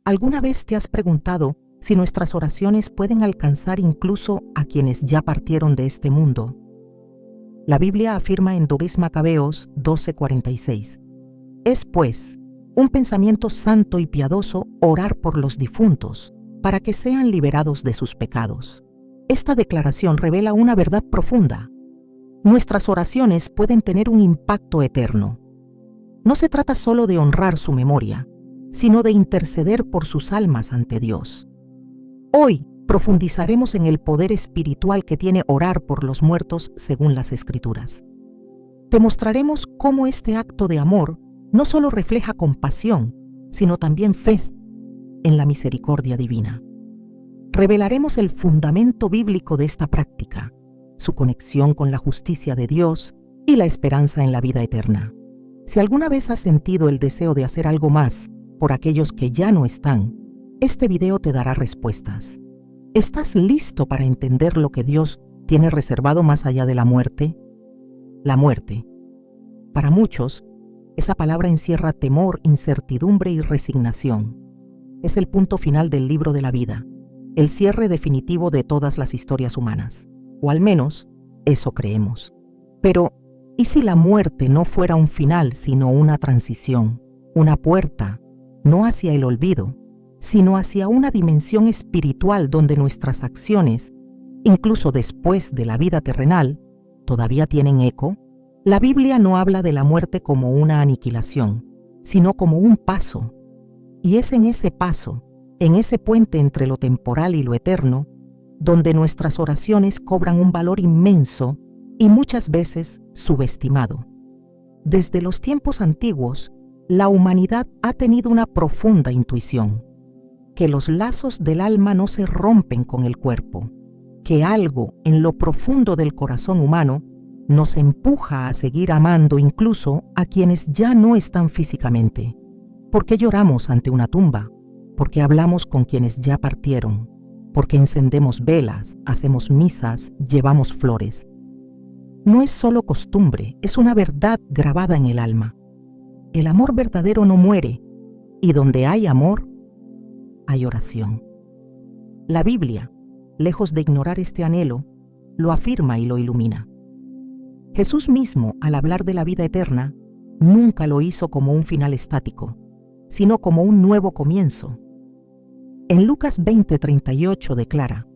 ¿Alguna vez te has preguntado si nuestras oraciones pueden alcanzar incluso a quienes ya partieron de este mundo? La Biblia afirma en Doris Macabeos 12:46: es, pues, un pensamiento santo y piadoso orar por los difuntos, para que sean liberados de sus pecados. Esta declaración revela una verdad profunda. Nuestras oraciones pueden tener un impacto eterno. No se trata solo de honrar su memoria, sino de interceder por sus almas ante Dios. Hoy profundizaremos en el poder espiritual que tiene orar por los muertos según las Escrituras. Te mostraremos cómo este acto de amor no solo refleja compasión, sino también fe en la misericordia divina. Revelaremos el fundamento bíblico de esta práctica, su conexión con la justicia de Dios y la esperanza en la vida eterna. Si alguna vez has sentido el deseo de hacer algo más por aquellos que ya no están, este video te dará respuestas. ¿Estás listo para entender lo que Dios tiene reservado más allá de la muerte? La muerte. Para muchos, esa palabra encierra temor, incertidumbre y resignación. Es el punto final del libro de la vida, el cierre definitivo de todas las historias humanas. O al menos, eso creemos. Pero, ¿y si la muerte no fuera un final, sino una transición, una puerta, no hacia el olvido, sino hacia una dimensión espiritual donde nuestras acciones, incluso después de la vida terrenal, todavía tienen eco? La Biblia no habla de la muerte como una aniquilación, sino como un paso. Y es en ese paso, en ese puente entre lo temporal y lo eterno, donde nuestras oraciones cobran un valor inmenso y muchas veces subestimado. Desde los tiempos antiguos, la humanidad ha tenido una profunda intuición, que los lazos del alma no se rompen con el cuerpo, que algo en lo profundo del corazón humano nos empuja a seguir amando incluso a quienes ya no están físicamente. ¿Por qué lloramos ante una tumba? ¿Por qué hablamos con quienes ya partieron? ¿Por qué encendemos velas, hacemos misas, llevamos flores? No es solo costumbre, es una verdad grabada en el alma. El amor verdadero no muere, y donde hay amor, hay oración. La Biblia, lejos de ignorar este anhelo, lo afirma y lo ilumina. Jesús mismo, al hablar de la vida eterna, nunca lo hizo como un final estático, sino como un nuevo comienzo. En Lucas 20:38 declara: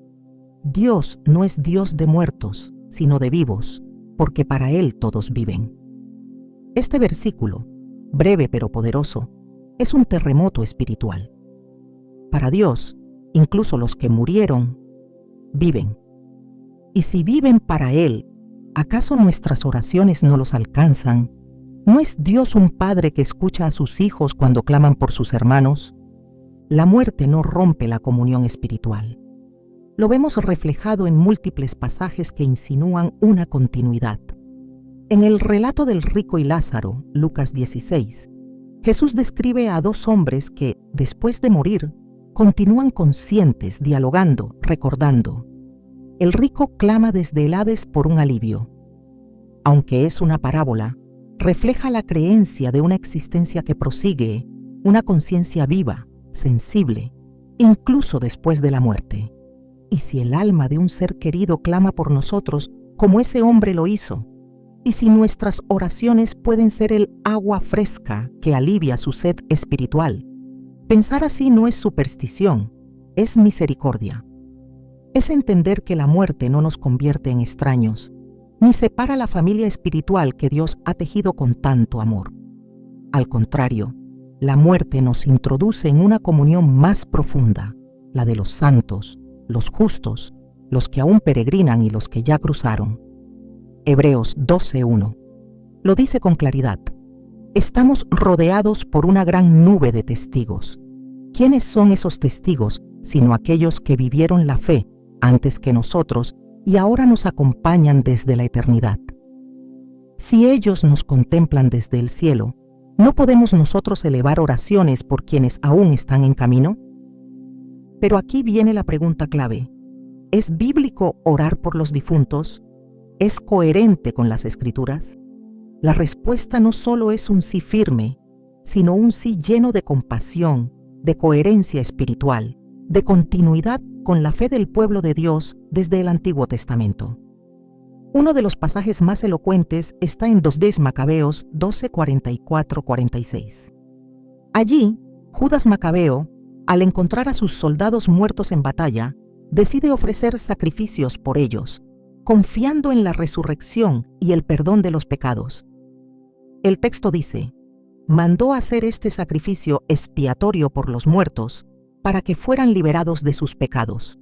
Dios no es Dios de muertos, sino de vivos, porque para Él todos viven. Este versículo, breve pero poderoso, es un terremoto espiritual. Para Dios, incluso los que murieron, viven. Y si viven para Él, ¿acaso nuestras oraciones no los alcanzan? ¿No es Dios un Padre que escucha a sus hijos cuando claman por sus hermanos? La muerte no rompe la comunión espiritual. Lo vemos reflejado en múltiples pasajes que insinúan una continuidad. En el relato del rico y Lázaro, Lucas 16, Jesús describe a dos hombres que, después de morir, continúan conscientes, dialogando, recordando. El rico clama desde el Hades por un alivio. Aunque es una parábola, refleja la creencia de una existencia que prosigue, una conciencia viva, sensible, incluso después de la muerte. ¿Y si el alma de un ser querido clama por nosotros como ese hombre lo hizo? ¿Y si nuestras oraciones pueden ser el agua fresca que alivia su sed espiritual? Pensar así no es superstición, es misericordia. Es entender que la muerte no nos convierte en extraños, ni separa la familia espiritual que Dios ha tejido con tanto amor. Al contrario, la muerte nos introduce en una comunión más profunda, la de los santos, los justos, los que aún peregrinan y los que ya cruzaron. Hebreos 12:1 lo dice con claridad. Estamos rodeados por una gran nube de testigos. ¿Quiénes son esos testigos sino aquellos que vivieron la fe antes que nosotros y ahora nos acompañan desde la eternidad? Si ellos nos contemplan desde el cielo, ¿no podemos nosotros elevar oraciones por quienes aún están en camino? Pero aquí viene la pregunta clave. ¿Es bíblico orar por los difuntos? ¿Es coherente con las Escrituras? La respuesta no solo es un sí firme, sino un sí lleno de compasión, de coherencia espiritual, de continuidad con la fe del pueblo de Dios desde el Antiguo Testamento. Uno de los pasajes más elocuentes está en 2 Macabeos 12, 44-46. Allí, Judas Macabeo, al encontrar a sus soldados muertos en batalla, decide ofrecer sacrificios por ellos, confiando en la resurrección y el perdón de los pecados. El texto dice: mandó hacer este sacrificio expiatorio por los muertos para que fueran liberados de sus pecados.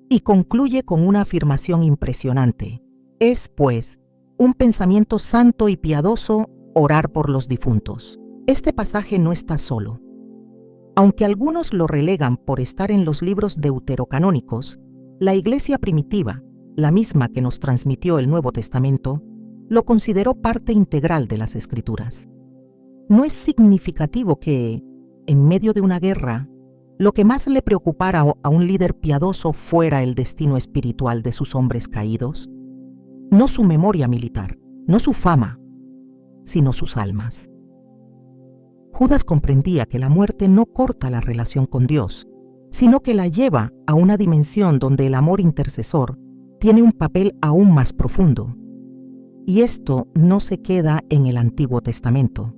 Y concluye con una afirmación impresionante: es, pues, un pensamiento santo y piadoso orar por los difuntos. Este pasaje no está solo. Aunque algunos lo relegan por estar en los libros deuterocanónicos, la Iglesia primitiva, la misma que nos transmitió el Nuevo Testamento, lo consideró parte integral de las Escrituras. ¿No es significativo que, en medio de una guerra, lo que más le preocupara a un líder piadoso fuera el destino espiritual de sus hombres caídos? No su memoria militar, no su fama, sino sus almas. Judas comprendía que la muerte no corta la relación con Dios, sino que la lleva a una dimensión donde el amor intercesor tiene un papel aún más profundo. Y esto no se queda en el Antiguo Testamento.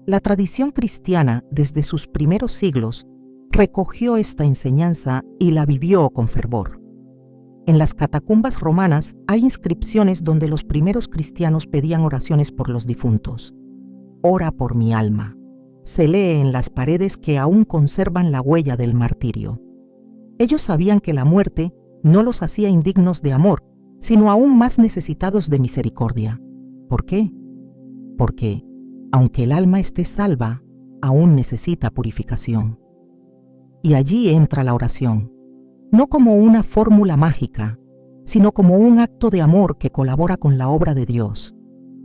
La tradición cristiana, desde sus primeros siglos, recogió esta enseñanza y la vivió con fervor. En las catacumbas romanas hay inscripciones donde los primeros cristianos pedían oraciones por los difuntos. Ora por mi alma. Se lee en las paredes que aún conservan la huella del martirio. Ellos sabían que la muerte no los hacía indignos de amor, sino aún más necesitados de misericordia. ¿Por qué? Porque, aunque el alma esté salva, aún necesita purificación. Y allí entra la oración, no como una fórmula mágica, sino como un acto de amor que colabora con la obra de Dios.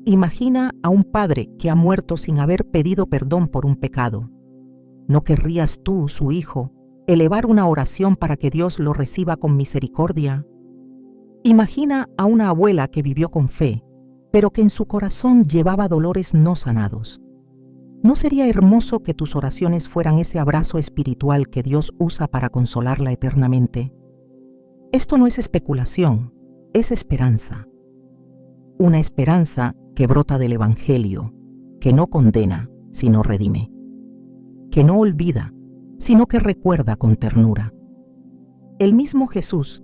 Imagina a un padre que ha muerto sin haber pedido perdón por un pecado. ¿No querrías tú, su hijo, elevar una oración para que Dios lo reciba con misericordia? Imagina a una abuela que vivió con fe, pero que en su corazón llevaba dolores no sanados. ¿No sería hermoso que tus oraciones fueran ese abrazo espiritual que Dios usa para consolarla eternamente? Esto no es especulación, es esperanza. Una esperanza que brota del Evangelio, que no condena, sino redime. Que no olvida, sino que recuerda con ternura. El mismo Jesús,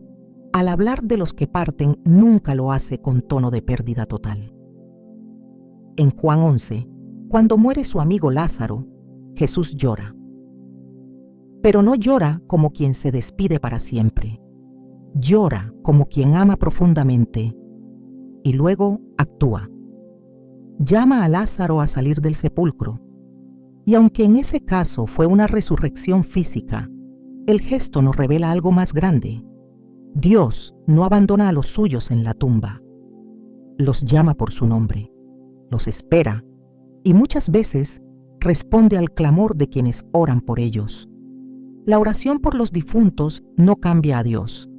al hablar de los que parten, nunca lo hace con tono de pérdida total. En Juan 11, cuando muere su amigo Lázaro, Jesús llora. Pero no llora como quien se despide para siempre. Llora como quien ama profundamente y luego actúa. Llama a Lázaro a salir del sepulcro. Y aunque en ese caso fue una resurrección física, el gesto nos revela algo más grande. Dios no abandona a los suyos en la tumba. Los llama por su nombre, los espera y muchas veces responde al clamor de quienes oran por ellos. La oración por los difuntos no cambia a Dios.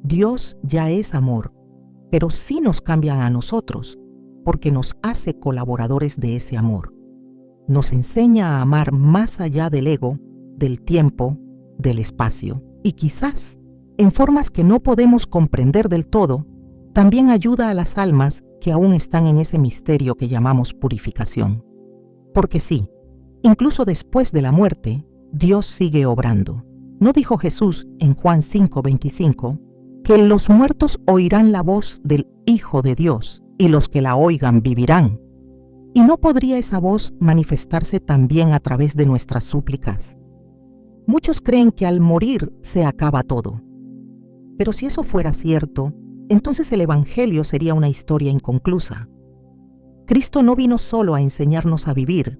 Dios ya es amor, pero sí nos cambia a nosotros, porque nos hace colaboradores de ese amor. Nos enseña a amar más allá del ego, del tiempo, del espacio, y quizás, en formas que no podemos comprender del todo, también ayuda a las almas que aún están en ese misterio que llamamos purificación. Porque sí, incluso después de la muerte, Dios sigue obrando. ¿No dijo Jesús en Juan 5:25 que los muertos oirán la voz del Hijo de Dios y los que la oigan vivirán? ¿Y no podría esa voz manifestarse también a través de nuestras súplicas? Muchos creen que al morir se acaba todo. Pero si eso fuera cierto, entonces el Evangelio sería una historia inconclusa. Cristo no vino solo a enseñarnos a vivir,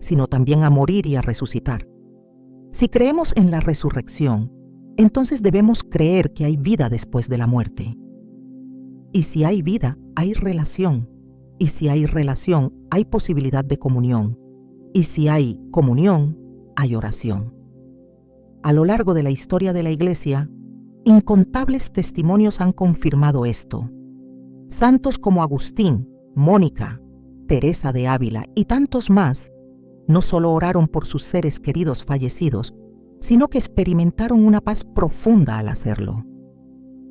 sino también a morir y a resucitar. Si creemos en la resurrección, entonces debemos creer que hay vida después de la muerte. Y si hay vida, hay relación. Y si hay relación, hay posibilidad de comunión. Y si hay comunión, hay oración. A lo largo de la historia de la Iglesia, incontables testimonios han confirmado esto. Santos como Agustín, Mónica, Teresa de Ávila y tantos más no solo oraron por sus seres queridos fallecidos, sino que experimentaron una paz profunda al hacerlo.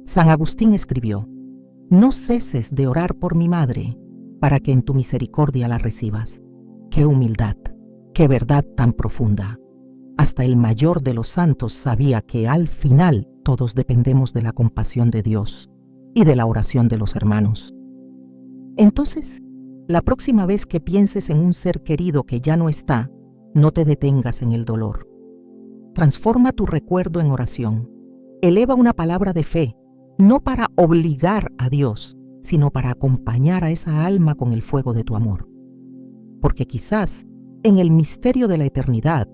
San Agustín escribió: «No ceses de orar por mi madre, para que en tu misericordia la recibas». ¡Qué humildad! ¡Qué verdad tan profunda! Hasta el mayor de los santos sabía que al final todos dependemos de la compasión de Dios y de la oración de los hermanos. Entonces, la próxima vez que pienses en un ser querido que ya no está, no te detengas en el dolor. Transforma tu recuerdo en oración. Eleva una palabra de fe, no para obligar a Dios, sino para acompañar a esa alma con el fuego de tu amor. Porque quizás, en el misterio de la eternidad,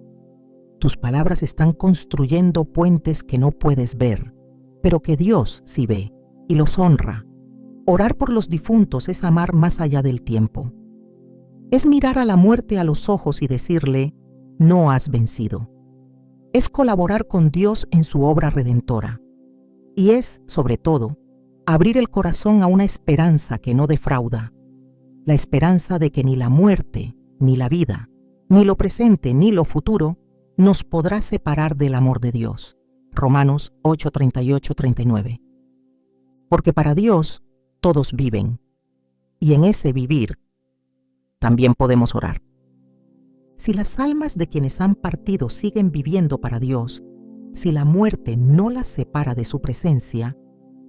tus palabras están construyendo puentes que no puedes ver, pero que Dios sí ve y los honra. Orar por los difuntos es amar más allá del tiempo. Es mirar a la muerte a los ojos y decirle: no has vencido. Es colaborar con Dios en su obra redentora. Y es, sobre todo, abrir el corazón a una esperanza que no defrauda. La esperanza de que ni la muerte, ni la vida, ni lo presente, ni lo futuro, nos podrá separar del amor de Dios. Romanos 8:38-39. Porque para Dios todos viven, y en ese vivir también podemos orar. Si las almas de quienes han partido siguen viviendo para Dios, si la muerte no las separa de su presencia,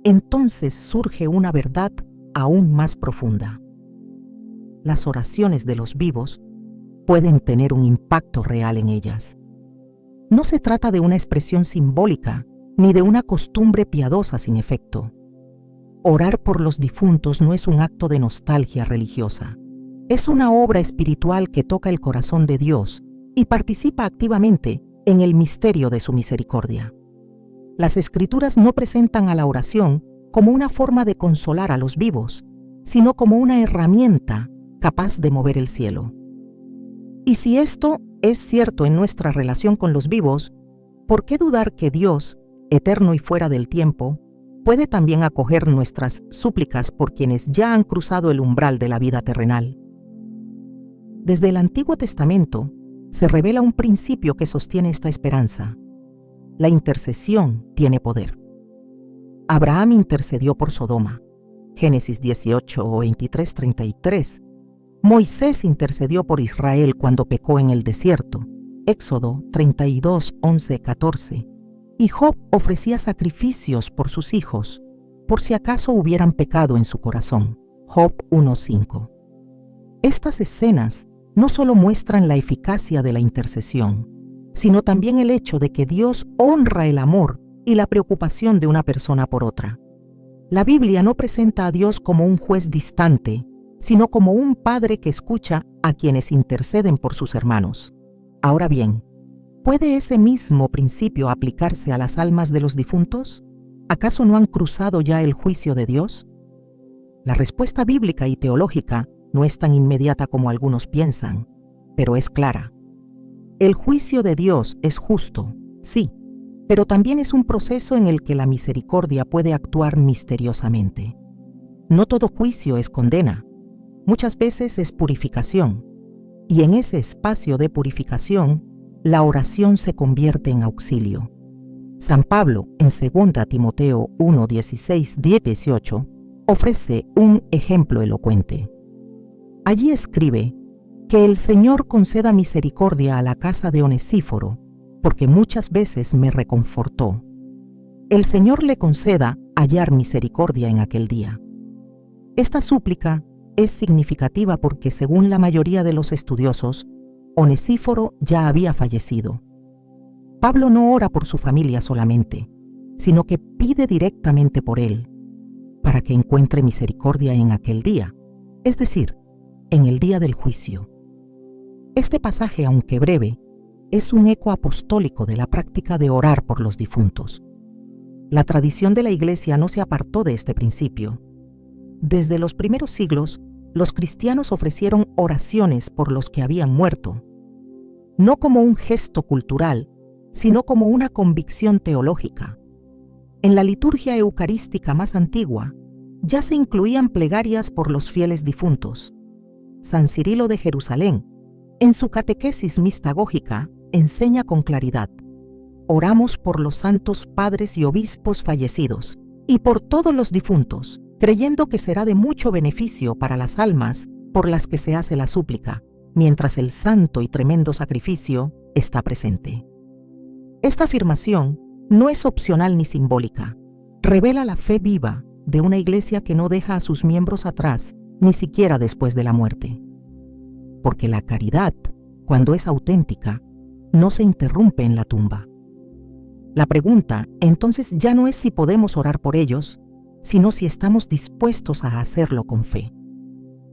entonces surge una verdad aún más profunda. Las oraciones de los vivos pueden tener un impacto real en ellas. No se trata de una expresión simbólica ni de una costumbre piadosa sin efecto. Orar por los difuntos no es un acto de nostalgia religiosa. Es una obra espiritual que toca el corazón de Dios y participa activamente en el misterio de su misericordia. Las Escrituras no presentan a la oración como una forma de consolar a los vivos, sino como una herramienta capaz de mover el cielo. Y si esto es cierto en nuestra relación con los vivos, ¿por qué dudar que Dios, eterno y fuera del tiempo, puede también acoger nuestras súplicas por quienes ya han cruzado el umbral de la vida terrenal? Desde el Antiguo Testamento se revela un principio que sostiene esta esperanza. La intercesión tiene poder. Abraham intercedió por Sodoma. Génesis 18:23-33. Moisés intercedió por Israel cuando pecó en el desierto. Éxodo 32:11-14. Y Job ofrecía sacrificios por sus hijos, por si acaso hubieran pecado en su corazón. Job 1:5. Estas escenas no solo muestran la eficacia de la intercesión, sino también el hecho de que Dios honra el amor y la preocupación de una persona por otra. La Biblia no presenta a Dios como un juez distante, sino como un padre que escucha a quienes interceden por sus hermanos. Ahora bien, ¿puede ese mismo principio aplicarse a las almas de los difuntos? ¿Acaso no han cruzado ya el juicio de Dios? La respuesta bíblica y teológica no es tan inmediata como algunos piensan, pero es clara. El juicio de Dios es justo, sí, pero también es un proceso en el que la misericordia puede actuar misteriosamente. No todo juicio es condena, muchas veces es purificación, y en ese espacio de purificación, la oración se convierte en auxilio. San Pablo, en 2 Timoteo 1:16-18, ofrece un ejemplo elocuente. Allí escribe: que el Señor conceda misericordia a la casa de Onesíforo, porque muchas veces me reconfortó. El Señor le conceda hallar misericordia en aquel día. Esta súplica es significativa porque, según la mayoría de los estudiosos, Onesíforo ya había fallecido. Pablo no ora por su familia solamente, sino que pide directamente por él, para que encuentre misericordia en aquel día, es decir, en el día del juicio. Este pasaje, aunque breve, es un eco apostólico de la práctica de orar por los difuntos. La tradición de la Iglesia no se apartó de este principio. Desde los primeros siglos, los cristianos ofrecieron oraciones por los que habían muerto, no como un gesto cultural, sino como una convicción teológica. En la liturgia eucarística más antigua, ya se incluían plegarias por los fieles difuntos. San Cirilo de Jerusalén, En su catequesis mistagógica enseña con claridad: oramos por los santos padres y obispos fallecidos y por todos los difuntos, creyendo que será de mucho beneficio para las almas por las que se hace la súplica, mientras el santo y tremendo sacrificio está presente. Esta afirmación no es opcional ni simbólica. Revela la fe viva de una iglesia que no deja a sus miembros atrás, ni siquiera después de la muerte. Porque la caridad, cuando es auténtica, no se interrumpe en la tumba. La pregunta, entonces, ya no es si podemos orar por ellos, sino si estamos dispuestos a hacerlo con fe.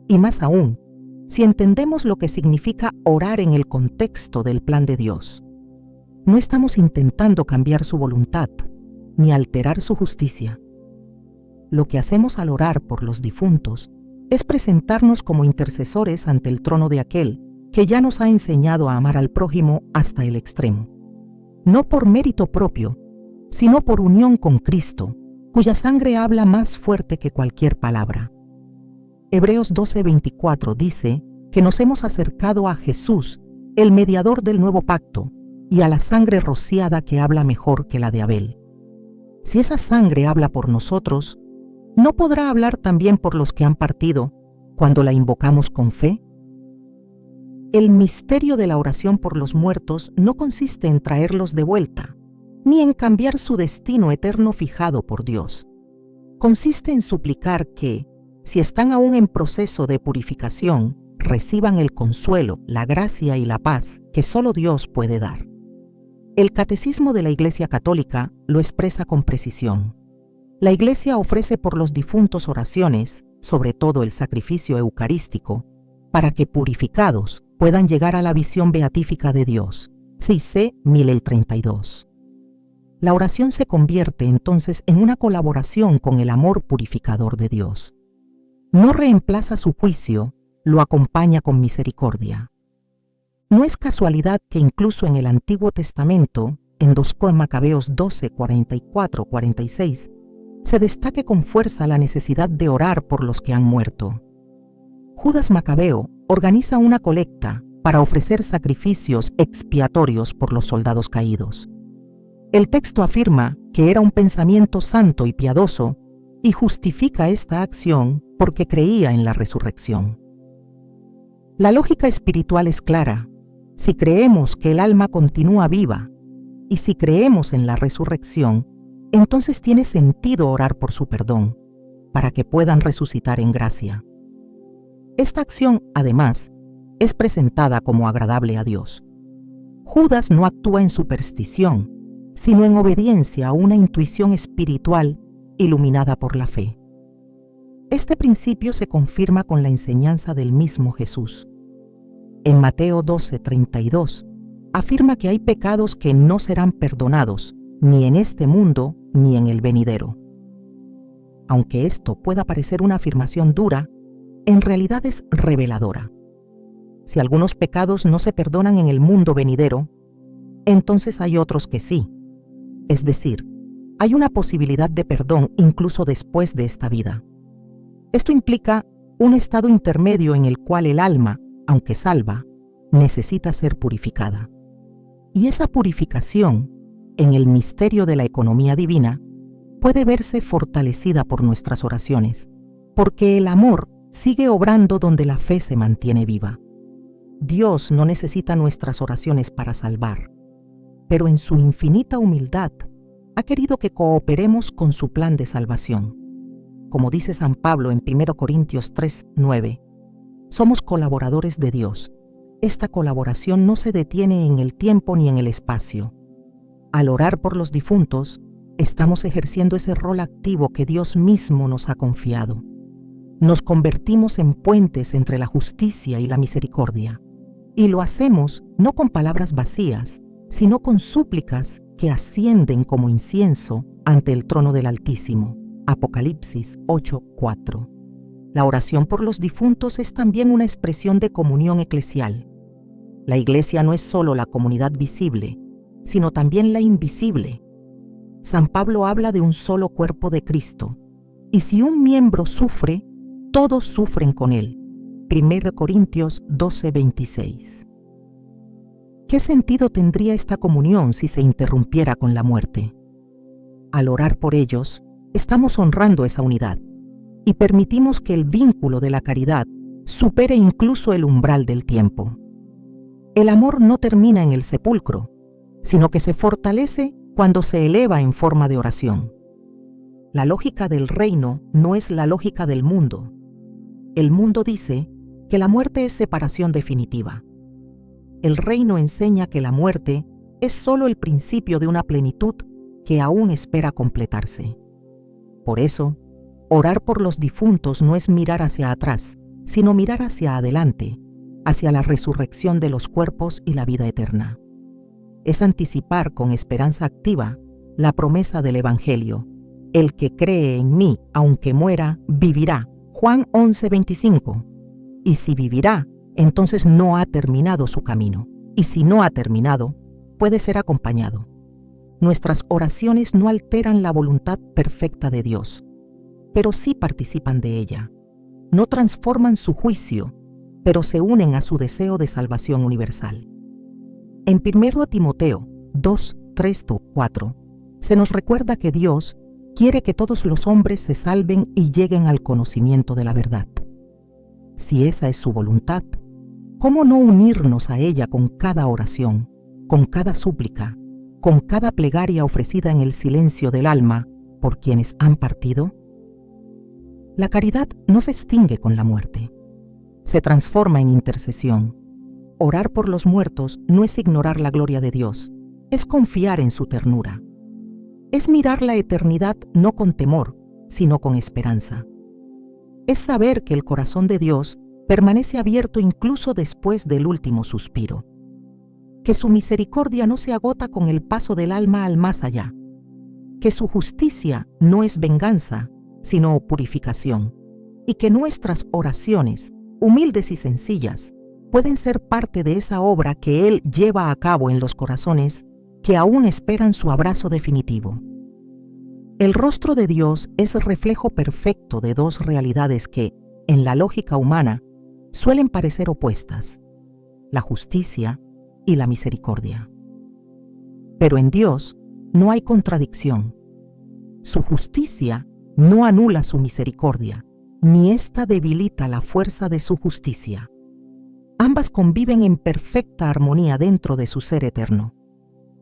Y más aún, si entendemos lo que significa orar en el contexto del plan de Dios. No estamos intentando cambiar su voluntad, ni alterar su justicia. Lo que hacemos al orar por los difuntos es presentarnos como intercesores ante el trono de aquel que ya nos ha enseñado a amar al prójimo hasta el extremo. No por mérito propio, sino por unión con Cristo, cuya sangre habla más fuerte que cualquier palabra. Hebreos 12:24 dice que nos hemos acercado a Jesús, el mediador del nuevo pacto, y a la sangre rociada que habla mejor que la de Abel. Si esa sangre habla por nosotros, ¿no podrá hablar también por los que han partido cuando la invocamos con fe? El misterio de la oración por los muertos no consiste en traerlos de vuelta, ni en cambiar su destino eterno fijado por Dios. Consiste en suplicar que, si están aún en proceso de purificación, reciban el consuelo, la gracia y la paz que solo Dios puede dar. El Catecismo de la Iglesia Católica lo expresa con precisión. La Iglesia ofrece por los difuntos oraciones, sobre todo el sacrificio eucarístico, para que, purificados, puedan llegar a la visión beatífica de Dios. C. 1032. La oración se convierte entonces en una colaboración con el amor purificador de Dios. No reemplaza su juicio, lo acompaña con misericordia. No es casualidad que incluso en el Antiguo Testamento, en 2 Macabeos 12, 44-46, se destaque con fuerza la necesidad de orar por los que han muerto. Judas Macabeo organiza una colecta para ofrecer sacrificios expiatorios por los soldados caídos. El texto afirma que era un pensamiento santo y piadoso y justifica esta acción porque creía en la resurrección. La lógica espiritual es clara. Si creemos que el alma continúa viva y si creemos en la resurrección, entonces tiene sentido orar por su perdón, para que puedan resucitar en gracia. Esta acción, además, es presentada como agradable a Dios. Judas no actúa en superstición, sino en obediencia a una intuición espiritual iluminada por la fe. Este principio se confirma con la enseñanza del mismo Jesús. En Mateo 12:32, afirma que hay pecados que no serán perdonados, ni en este mundo ni en el venidero. Aunque esto pueda parecer una afirmación dura, en realidad es reveladora. Si algunos pecados no se perdonan en el mundo venidero, entonces hay otros que sí. Es decir, hay una posibilidad de perdón incluso después de esta vida. Esto implica un estado intermedio en el cual el alma, aunque salva, necesita ser purificada. Y esa purificación, en el misterio de la economía divina, puede verse fortalecida por nuestras oraciones, porque el amor sigue obrando donde la fe se mantiene viva. Dios no necesita nuestras oraciones para salvar, pero en su infinita humildad ha querido que cooperemos con su plan de salvación. Como dice San Pablo en 1 Corintios 3:9, somos colaboradores de Dios. Esta colaboración no se detiene en el tiempo ni en el espacio. Al orar por los difuntos, estamos ejerciendo ese rol activo que Dios mismo nos ha confiado. Nos convertimos en puentes entre la justicia y la misericordia. Y lo hacemos no con palabras vacías, sino con súplicas que ascienden como incienso ante el trono del Altísimo. Apocalipsis 8:4. La oración por los difuntos es también una expresión de comunión eclesial. La Iglesia no es solo la comunidad visible, sino también la invisible. San Pablo habla de un solo cuerpo de Cristo, y si un miembro sufre, todos sufren con él. 1 Corintios 12:26. ¿Qué sentido tendría esta comunión si se interrumpiera con la muerte? Al orar por ellos, estamos honrando esa unidad y permitimos que el vínculo de la caridad supere incluso el umbral del tiempo. El amor no termina en el sepulcro, sino que se fortalece cuando se eleva en forma de oración. La lógica del reino no es la lógica del mundo. El mundo dice que la muerte es separación definitiva. El reino enseña que la muerte es solo el principio de una plenitud que aún espera completarse. Por eso, orar por los difuntos no es mirar hacia atrás, sino mirar hacia adelante, hacia la resurrección de los cuerpos y la vida eterna. Es anticipar con esperanza activa la promesa del Evangelio: el que cree en mí, aunque muera, vivirá. Juan 11:25. Y si vivirá, entonces no ha terminado su camino. Y si no ha terminado, puede ser acompañado. Nuestras oraciones no alteran la voluntad perfecta de Dios, pero sí participan de ella. No transforman su juicio, pero se unen a su deseo de salvación universal. En 1 Timoteo 2:3-4 se nos recuerda que Dios quiere que todos los hombres se salven y lleguen al conocimiento de la verdad. Si esa es su voluntad, ¿cómo no unirnos a ella con cada oración, con cada súplica, con cada plegaria ofrecida en el silencio del alma por quienes han partido? La caridad no se extingue con la muerte, se transforma en intercesión. Orar por los muertos no es ignorar la gloria de Dios, es confiar en su ternura. Es mirar la eternidad no con temor, sino con esperanza. Es saber que el corazón de Dios permanece abierto incluso después del último suspiro. Que su misericordia no se agota con el paso del alma al más allá. Que su justicia no es venganza, sino purificación. Y que nuestras oraciones, humildes y sencillas, pueden ser parte de esa obra que Él lleva a cabo en los corazones que aún esperan su abrazo definitivo. El rostro de Dios es reflejo perfecto de dos realidades que, en la lógica humana, suelen parecer opuestas: la justicia y la misericordia. Pero en Dios no hay contradicción. Su justicia no anula su misericordia, ni ésta debilita la fuerza de su justicia. Ambas conviven en perfecta armonía dentro de su ser eterno.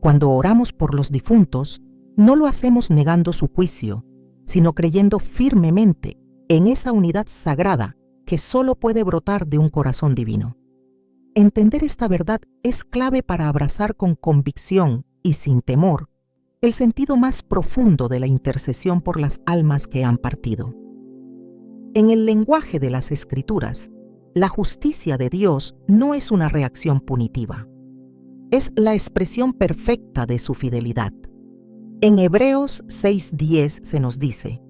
Cuando oramos por los difuntos, no lo hacemos negando su juicio, sino creyendo firmemente en esa unidad sagrada que solo puede brotar de un corazón divino. Entender esta verdad es clave para abrazar con convicción y sin temor el sentido más profundo de la intercesión por las almas que han partido. En el lenguaje de las Escrituras, la justicia de Dios no es una reacción punitiva. Es la expresión perfecta de su fidelidad. En Hebreos 6:10 se nos dice: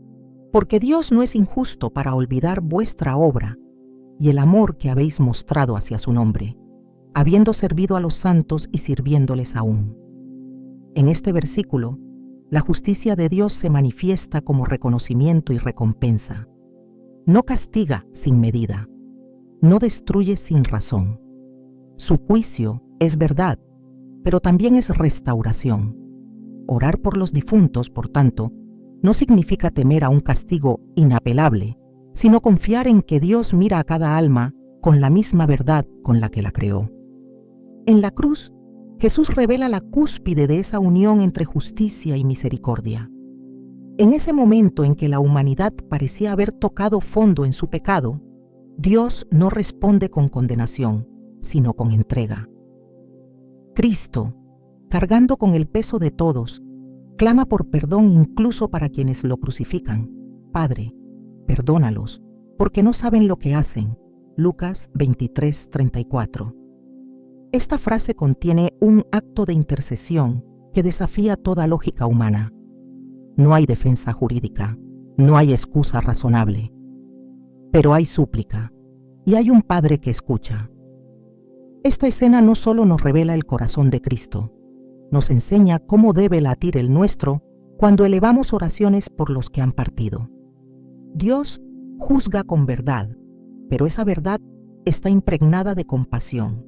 porque Dios no es injusto para olvidar vuestra obra y el amor que habéis mostrado hacia su nombre, habiendo servido a los santos y sirviéndoles aún. En este versículo, la justicia de Dios se manifiesta como reconocimiento y recompensa. No castiga sin medida, no destruye sin razón. Su juicio es verdad, pero también es restauración. Orar por los difuntos, por tanto, no significa temer a un castigo inapelable, sino confiar en que Dios mira a cada alma con la misma verdad con la que la creó. En la cruz, Jesús revela la cúspide de esa unión entre justicia y misericordia. En ese momento en que la humanidad parecía haber tocado fondo en su pecado, Dios no responde con condenación, sino con entrega. Cristo, cargando con el peso de todos, clama por perdón incluso para quienes lo crucifican. Padre, perdónalos, porque no saben lo que hacen. Lucas 23:34. Esta frase contiene un acto de intercesión que desafía toda lógica humana. No hay defensa jurídica, no hay excusa razonable. Pero hay súplica, y hay un Padre que escucha. Esta escena no solo nos revela el corazón de Cristo, nos enseña cómo debe latir el nuestro cuando elevamos oraciones por los que han partido. Dios juzga con verdad, pero esa verdad está impregnada de compasión.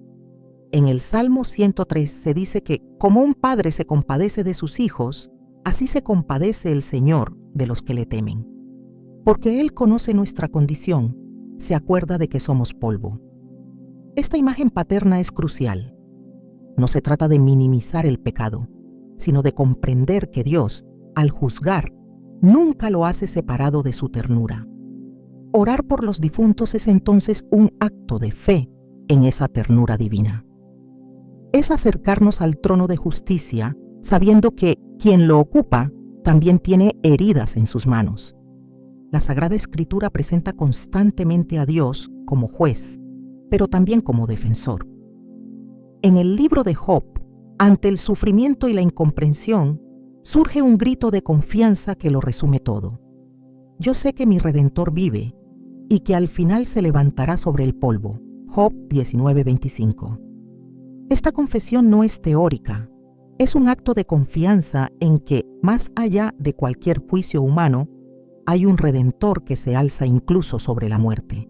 En el Salmo 103 se dice que como un padre se compadece de sus hijos, así se compadece el Señor de los que le temen. Porque Él conoce nuestra condición, se acuerda de que somos polvo. Esta imagen paterna es crucial. No se trata de minimizar el pecado, sino de comprender que Dios, al juzgar, nunca lo hace separado de su ternura. Orar por los difuntos es entonces un acto de fe en esa ternura divina. Es acercarnos al trono de justicia sabiendo que quien lo ocupa también tiene heridas en sus manos. La Sagrada Escritura presenta constantemente a Dios como juez, pero también como defensor. En el libro de Job, ante el sufrimiento y la incomprensión, surge un grito de confianza que lo resume todo. Yo sé que mi Redentor vive y que al final se levantará sobre el polvo. Job 19:25. Esta confesión no es teórica, es un acto de confianza en que, más allá de cualquier juicio humano, hay un Redentor que se alza incluso sobre la muerte.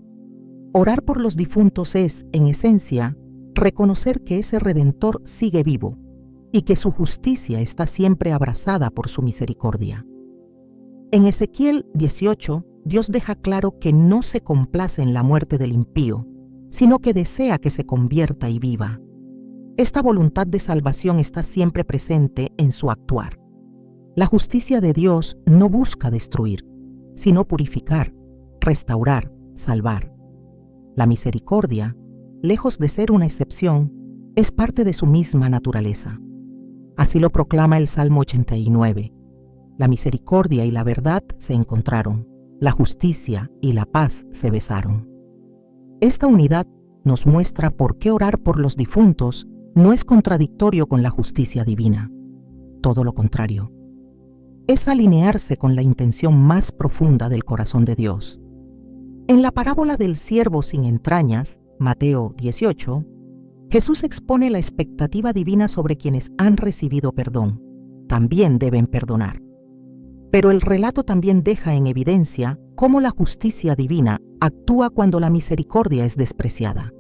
Orar por los difuntos es, en esencia, reconocer que ese Redentor sigue vivo y que su justicia está siempre abrazada por su misericordia. En Ezequiel 18, Dios deja claro que no se complace en la muerte del impío, sino que desea que se convierta y viva. Esta voluntad de salvación está siempre presente en su actuar. La justicia de Dios no busca destruir, sino purificar, restaurar, salvar. La misericordia, lejos de ser una excepción, es parte de su misma naturaleza. Así lo proclama el Salmo 89. La misericordia y la verdad se encontraron, la justicia y la paz se besaron. Esta unidad nos muestra por qué orar por los difuntos no es contradictorio con la justicia divina. Todo lo contrario. Es alinearse con la intención más profunda del corazón de Dios. En la parábola del siervo sin entrañas, Mateo 18, Jesús expone la expectativa divina sobre quienes han recibido perdón. También deben perdonar. Pero el relato también deja en evidencia cómo la justicia divina actúa cuando la misericordia es despreciada.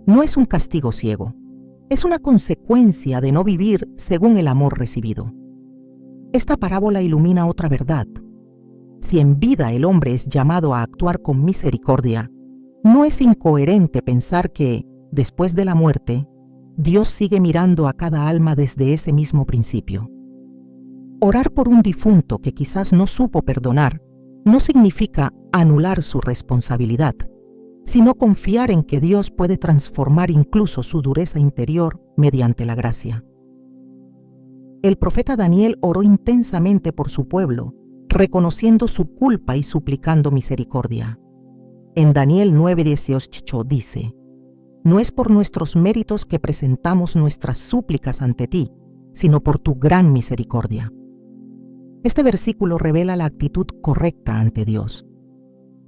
No es un castigo ciego, es una consecuencia de no vivir según el amor recibido. Esta parábola ilumina otra verdad. Si en vida el hombre es llamado a actuar con misericordia, no es incoherente pensar que, después de la muerte, Dios sigue mirando a cada alma desde ese mismo principio. Orar por un difunto que quizás no supo perdonar no significa anular su responsabilidad, sino confiar en que Dios puede transformar incluso su dureza interior mediante la gracia. El profeta Daniel oró intensamente por su pueblo, reconociendo su culpa y suplicando misericordia. En Daniel 9:18 dice: No es por nuestros méritos que presentamos nuestras súplicas ante ti, sino por tu gran misericordia. Este versículo revela la actitud correcta ante Dios.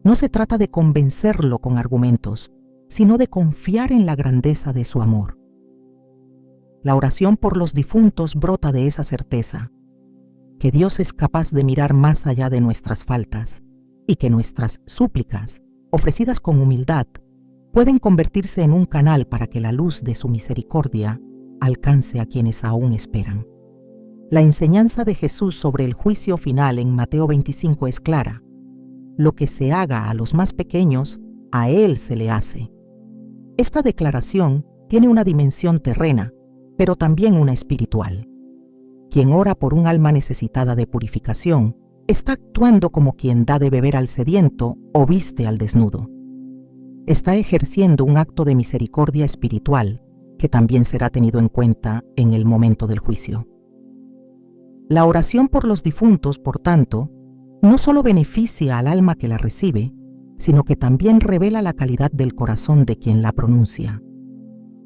No se trata de convencerlo con argumentos, sino de confiar en la grandeza de su amor. La oración por los difuntos brota de esa certeza, que Dios es capaz de mirar más allá de nuestras faltas y que nuestras súplicas, ofrecidas con humildad, pueden convertirse en un canal para que la luz de su misericordia alcance a quienes aún esperan. La enseñanza de Jesús sobre el juicio final en Mateo 25 es clara. Lo que se haga a los más pequeños, a Él se le hace. Esta declaración tiene una dimensión terrena, pero también una espiritual. Quien ora por un alma necesitada de purificación, está actuando como quien da de beber al sediento o viste al desnudo. Está ejerciendo un acto de misericordia espiritual que también será tenido en cuenta en el momento del juicio. La oración por los difuntos, por tanto, no solo beneficia al alma que la recibe, sino que también revela la calidad del corazón de quien la pronuncia.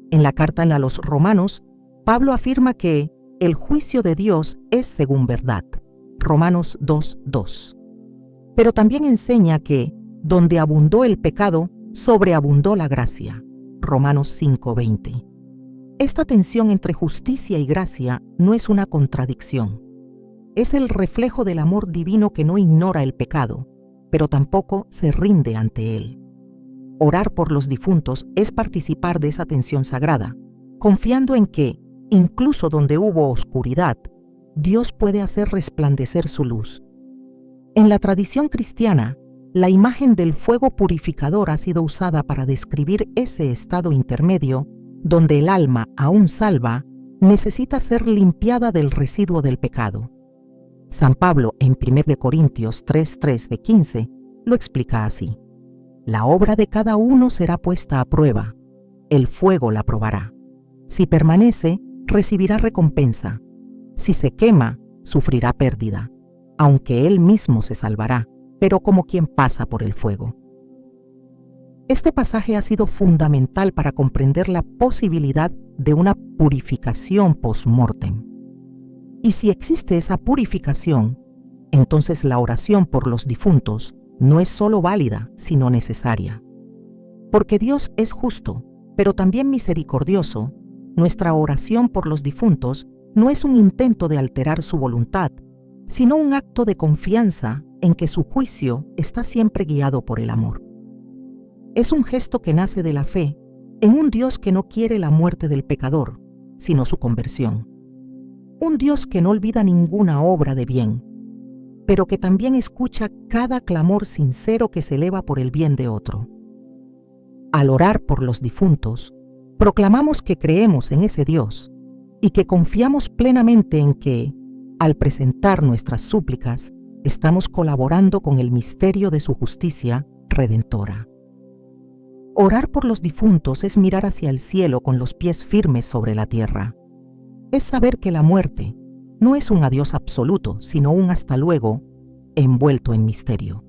En la carta a los Romanos, Pablo afirma que el juicio de Dios es según verdad. Romanos 2:2. Pero también enseña que, donde abundó el pecado, sobreabundó la gracia. Romanos 5:20. Esta tensión entre justicia y gracia no es una contradicción. Es el reflejo del amor divino que no ignora el pecado, pero tampoco se rinde ante él. Orar por los difuntos es participar de esa atención sagrada, confiando en que, incluso donde hubo oscuridad, Dios puede hacer resplandecer su luz. En la tradición cristiana, la imagen del fuego purificador ha sido usada para describir ese estado intermedio donde el alma, aún salva, necesita ser limpiada del residuo del pecado. San Pablo, en 1 Corintios 3:3-15, lo explica así: la obra de cada uno será puesta a prueba, el fuego la probará. Si permanece, recibirá recompensa. Si se quema, sufrirá pérdida, aunque él mismo se salvará, pero como quien pasa por el fuego. Este pasaje ha sido fundamental para comprender la posibilidad de una purificación post-mortem. Y si existe esa purificación, entonces la oración por los difuntos no es solo válida, sino necesaria. Porque Dios es justo, pero también misericordioso, nuestra oración por los difuntos no es un intento de alterar su voluntad, sino un acto de confianza en que su juicio está siempre guiado por el amor. Es un gesto que nace de la fe en un Dios que no quiere la muerte del pecador, sino su conversión. Un Dios que no olvida ninguna obra de bien, pero que también escucha cada clamor sincero que se eleva por el bien de otro. Al orar por los difuntos, proclamamos que creemos en ese Dios y que confiamos plenamente en que, al presentar nuestras súplicas, estamos colaborando con el misterio de su justicia redentora. Orar por los difuntos es mirar hacia el cielo con los pies firmes sobre la tierra. Es saber que la muerte no es un adiós absoluto, sino un hasta luego envuelto en misterio.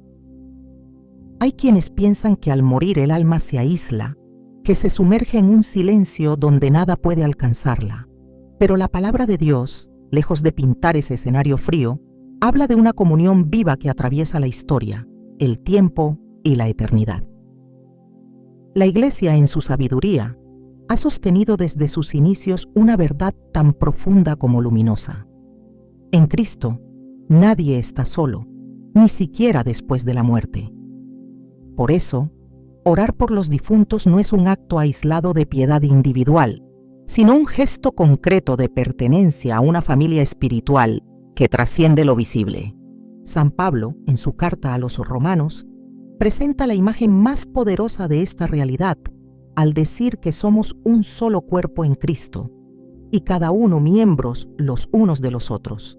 Hay quienes piensan que al morir el alma se aísla, que se sumerge en un silencio donde nada puede alcanzarla. Pero la palabra de Dios, lejos de pintar ese escenario frío, habla de una comunión viva que atraviesa la historia, el tiempo y la eternidad. La Iglesia, en su sabiduría, ha sostenido desde sus inicios una verdad tan profunda como luminosa. En Cristo, nadie está solo, ni siquiera después de la muerte. Por eso, orar por los difuntos no es un acto aislado de piedad individual, sino un gesto concreto de pertenencia a una familia espiritual que trasciende lo visible. San Pablo, en su carta a los Romanos, presenta la imagen más poderosa de esta realidad al decir que somos un solo cuerpo en Cristo y cada uno miembros los unos de los otros.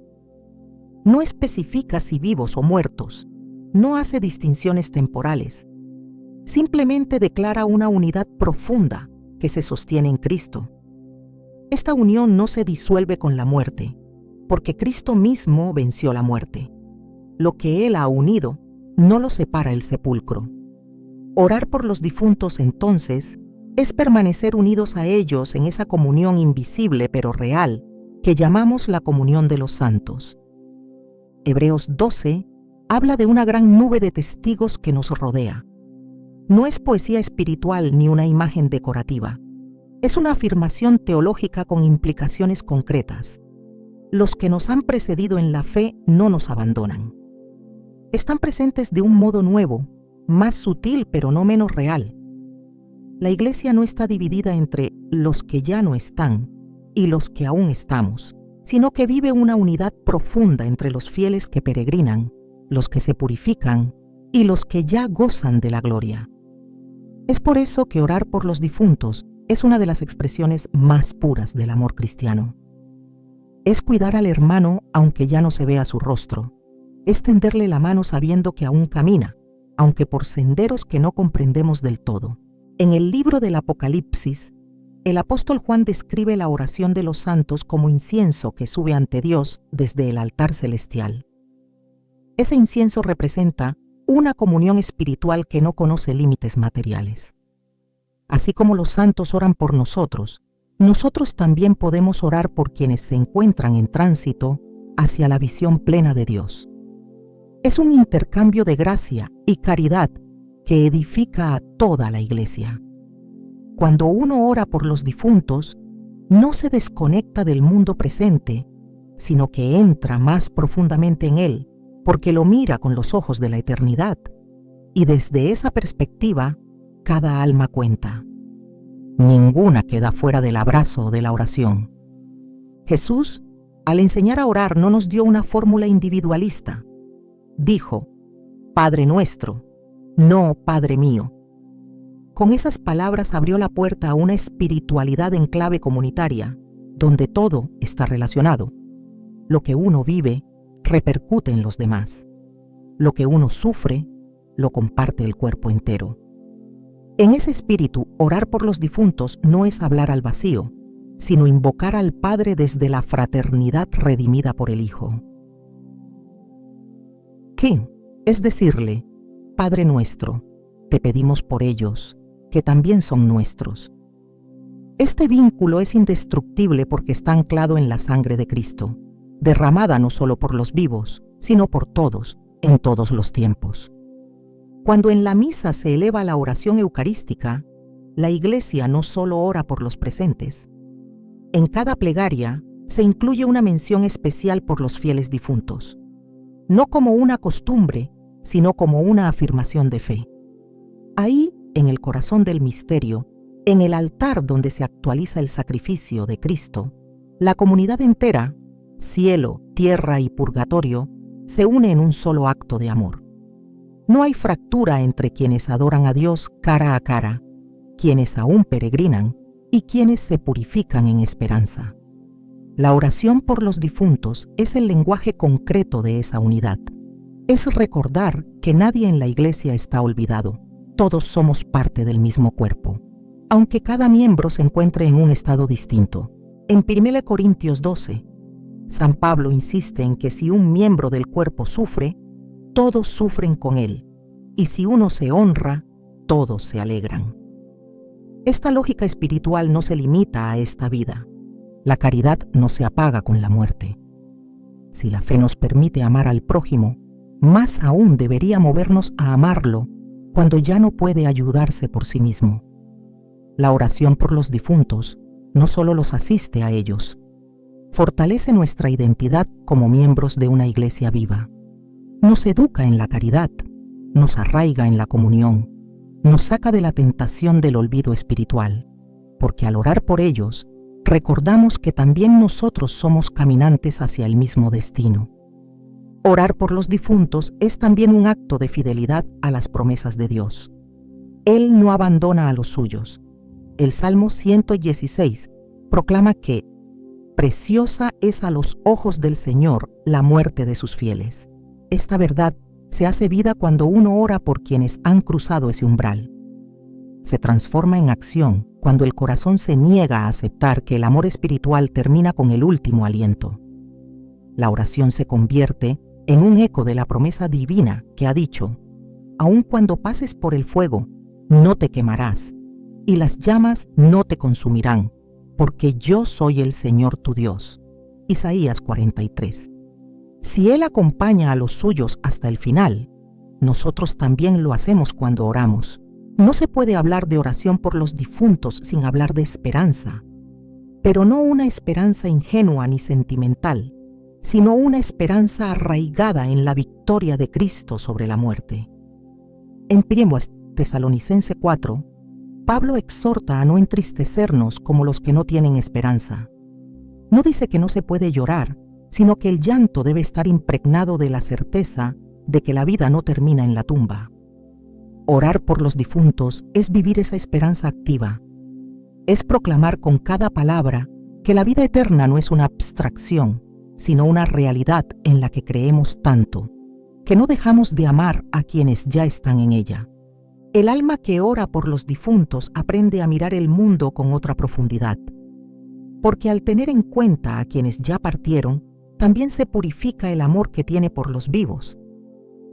No especifica si vivos o muertos, no hace distinciones temporales, simplemente declara una unidad profunda que se sostiene en Cristo. Esta unión no se disuelve con la muerte, porque Cristo mismo venció la muerte. Lo que Él ha unido no lo separa el sepulcro. Orar por los difuntos, entonces, es permanecer unidos a ellos en esa comunión invisible pero real que llamamos la comunión de los santos. Hebreos 12 habla de una gran nube de testigos que nos rodea. No es poesía espiritual ni una imagen decorativa. Es una afirmación teológica con implicaciones concretas. Los que nos han precedido en la fe no nos abandonan. Están presentes de un modo nuevo, más sutil pero no menos real. La Iglesia no está dividida entre los que ya no están y los que aún estamos, sino que vive una unidad profunda entre los fieles que peregrinan, los que se purifican y los que ya gozan de la gloria. Es por eso que orar por los difuntos es una de las expresiones más puras del amor cristiano. Es cuidar al hermano aunque ya no se vea su rostro. Es tenderle la mano sabiendo que aún camina, aunque por senderos que no comprendemos del todo. En el libro del Apocalipsis, el apóstol Juan describe la oración de los santos como incienso que sube ante Dios desde el altar celestial. Ese incienso representa una comunión espiritual que no conoce límites materiales. Así como los santos oran por nosotros, nosotros también podemos orar por quienes se encuentran en tránsito hacia la visión plena de Dios. Es un intercambio de gracia y caridad que edifica a toda la Iglesia. Cuando uno ora por los difuntos, no se desconecta del mundo presente, sino que entra más profundamente en él, porque lo mira con los ojos de la eternidad. Y desde esa perspectiva, cada alma cuenta. Ninguna queda fuera del abrazo de la oración. Jesús, al enseñar a orar, no nos dio una fórmula individualista. Dijo, Padre nuestro, no Padre mío. Con esas palabras abrió la puerta a una espiritualidad en clave comunitaria, donde todo está relacionado. Lo que uno vive repercute en los demás. Lo que uno sufre lo comparte el cuerpo entero. En ese espíritu, orar por los difuntos no es hablar al vacío, sino invocar al Padre desde la fraternidad redimida por el Hijo. ¿Qué? Es decirle, Padre nuestro, te pedimos por ellos, que también son nuestros. Este vínculo es indestructible porque está anclado en la sangre de Cristo, derramada no solo por los vivos, sino por todos, en todos los tiempos. Cuando en la misa se eleva la oración eucarística, la Iglesia no solo ora por los presentes. En cada plegaria se incluye una mención especial por los fieles difuntos, no como una costumbre, sino como una afirmación de fe. Ahí, en el corazón del misterio, en el altar donde se actualiza el sacrificio de Cristo, la comunidad entera, cielo, tierra y purgatorio, se une en un solo acto de amor. No hay fractura entre quienes adoran a Dios cara a cara, quienes aún peregrinan y quienes se purifican en esperanza. La oración por los difuntos es el lenguaje concreto de esa unidad. Es recordar que nadie en la Iglesia está olvidado. Todos somos parte del mismo cuerpo, aunque cada miembro se encuentre en un estado distinto. En 1 Corintios 12, San Pablo insiste en que si un miembro del cuerpo sufre, todos sufren con él, y si uno se honra, todos se alegran. Esta lógica espiritual no se limita a esta vida. La caridad no se apaga con la muerte. Si la fe nos permite amar al prójimo, más aún debería movernos a amarlo cuando ya no puede ayudarse por sí mismo. La oración por los difuntos no solo los asiste a ellos, fortalece nuestra identidad como miembros de una iglesia viva. Nos educa en la caridad, nos arraiga en la comunión, nos saca de la tentación del olvido espiritual, porque al orar por ellos, recordamos que también nosotros somos caminantes hacia el mismo destino. Orar por los difuntos es también un acto de fidelidad a las promesas de Dios. Él no abandona a los suyos. El Salmo 116 proclama que preciosa es a los ojos del Señor la muerte de sus fieles. Esta verdad se hace vida cuando uno ora por quienes han cruzado ese umbral. Se transforma en acción cuando el corazón se niega a aceptar que el amor espiritual termina con el último aliento. La oración se convierte en un eco de la promesa divina que ha dicho, aun cuando pases por el fuego, no te quemarás, y las llamas no te consumirán, porque yo soy el Señor tu Dios. Isaías 43. Si Él acompaña a los suyos hasta el final, nosotros también lo hacemos cuando oramos. No se puede hablar de oración por los difuntos sin hablar de esperanza, pero no una esperanza ingenua ni sentimental, sino una esperanza arraigada en la victoria de Cristo sobre la muerte. En 1 Tesalonicenses 4, Pablo exhorta a no entristecernos como los que no tienen esperanza. No dice que no se puede llorar, sino que el llanto debe estar impregnado de la certeza de que la vida no termina en la tumba. Orar por los difuntos es vivir esa esperanza activa. Es proclamar con cada palabra que la vida eterna no es una abstracción, sino una realidad en la que creemos tanto, que no dejamos de amar a quienes ya están en ella. El alma que ora por los difuntos aprende a mirar el mundo con otra profundidad, porque al tener en cuenta a quienes ya partieron, también se purifica el amor que tiene por los vivos.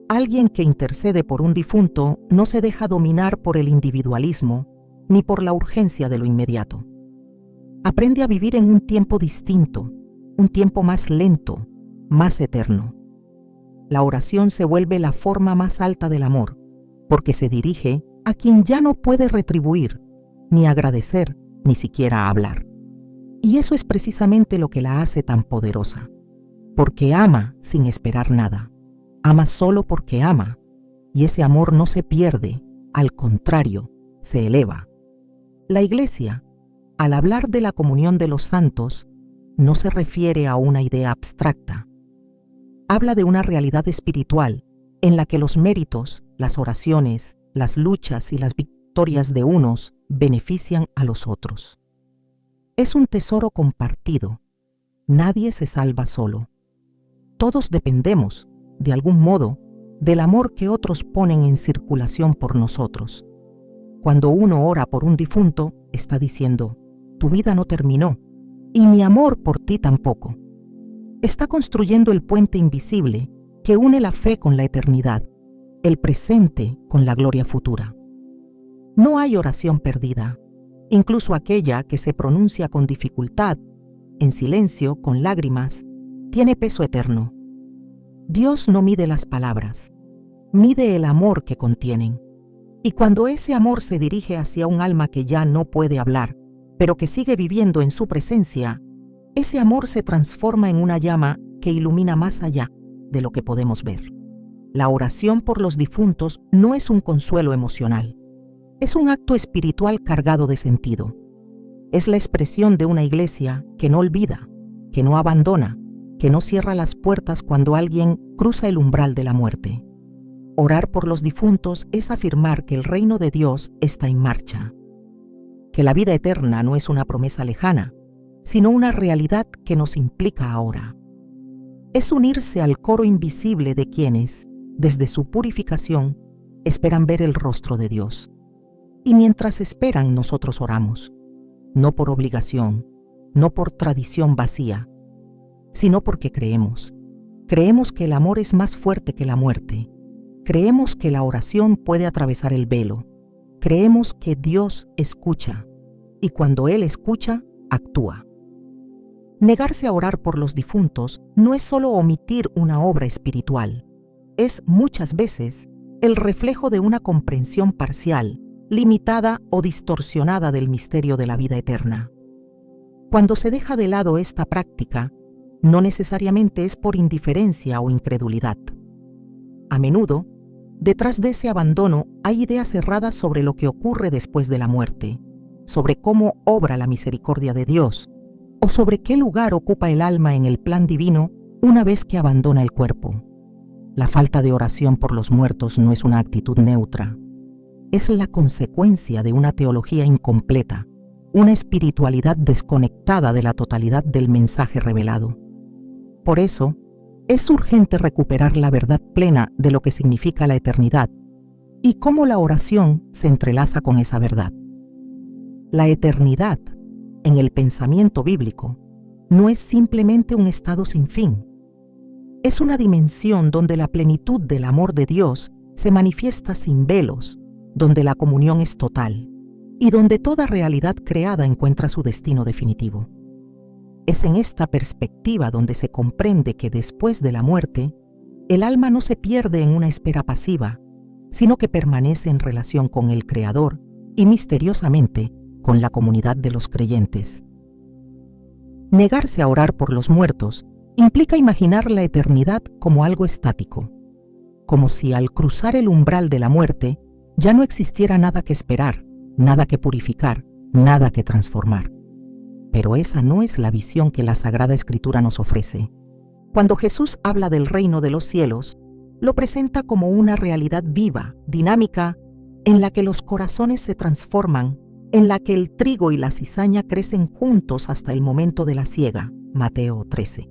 Alguien que intercede por un difunto no se deja dominar por el individualismo ni por la urgencia de lo inmediato. Aprende a vivir en un tiempo distinto, un tiempo más lento, más eterno. La oración se vuelve la forma más alta del amor, porque se dirige a quien ya no puede retribuir, ni agradecer, ni siquiera hablar. Y eso es precisamente lo que la hace tan poderosa, porque ama sin esperar nada. Ama solo porque ama, y ese amor no se pierde, al contrario, se eleva. La Iglesia, al hablar de la comunión de los santos, no se refiere a una idea abstracta. Habla de una realidad espiritual en la que los méritos, las oraciones, las luchas y las victorias de unos benefician a los otros. Es un tesoro compartido. Nadie se salva solo. Todos dependemos, de algún modo, del amor que otros ponen en circulación por nosotros. Cuando uno ora por un difunto, está diciendo: tu vida no terminó, y mi amor por ti tampoco. Está construyendo el puente invisible que une la fe con la eternidad, el presente con la gloria futura. No hay oración perdida, incluso aquella que se pronuncia con dificultad, en silencio, con lágrimas, tiene peso eterno. Dios no mide las palabras, mide el amor que contienen. Y cuando ese amor se dirige hacia un alma que ya no puede hablar, pero que sigue viviendo en su presencia, ese amor se transforma en una llama que ilumina más allá de lo que podemos ver. La oración por los difuntos no es un consuelo emocional, es un acto espiritual cargado de sentido. Es la expresión de una iglesia que no olvida, que no abandona, que no cierra las puertas cuando alguien cruza el umbral de la muerte. Orar por los difuntos es afirmar que el reino de Dios está en marcha, que la vida eterna no es una promesa lejana, sino una realidad que nos implica ahora. Es unirse al coro invisible de quienes, desde su purificación, esperan ver el rostro de Dios. Y mientras esperan, nosotros oramos, no por obligación, no por tradición vacía, sino porque creemos. Creemos que el amor es más fuerte que la muerte. Creemos que la oración puede atravesar el velo. Creemos que Dios escucha, y cuando Él escucha, actúa. Negarse a orar por los difuntos no es solo omitir una obra espiritual, es muchas veces el reflejo de una comprensión parcial, limitada o distorsionada del misterio de la vida eterna. Cuando se deja de lado esta práctica, no necesariamente es por indiferencia o incredulidad. A menudo, detrás de ese abandono hay ideas erradas sobre lo que ocurre después de la muerte, sobre cómo obra la misericordia de Dios, o sobre qué lugar ocupa el alma en el plan divino una vez que abandona el cuerpo. La falta de oración por los muertos no es una actitud neutra. Es la consecuencia de una teología incompleta, una espiritualidad desconectada de la totalidad del mensaje revelado. Por eso, es urgente recuperar la verdad plena de lo que significa la eternidad y cómo la oración se entrelaza con esa verdad. La eternidad, en el pensamiento bíblico, no es simplemente un estado sin fin. Es una dimensión donde la plenitud del amor de Dios se manifiesta sin velos, donde la comunión es total y donde toda realidad creada encuentra su destino definitivo. Es en esta perspectiva donde se comprende que después de la muerte, el alma no se pierde en una espera pasiva, sino que permanece en relación con el Creador y misteriosamente con la comunidad de los creyentes. Negarse a orar por los muertos implica imaginar la eternidad como algo estático, como si al cruzar el umbral de la muerte ya no existiera nada que esperar, nada que purificar, nada que transformar. Pero esa no es la visión que la Sagrada Escritura nos ofrece. Cuando Jesús habla del reino de los cielos, lo presenta como una realidad viva, dinámica, en la que los corazones se transforman, en la que el trigo y la cizaña crecen juntos hasta el momento de la siega. Mateo 13.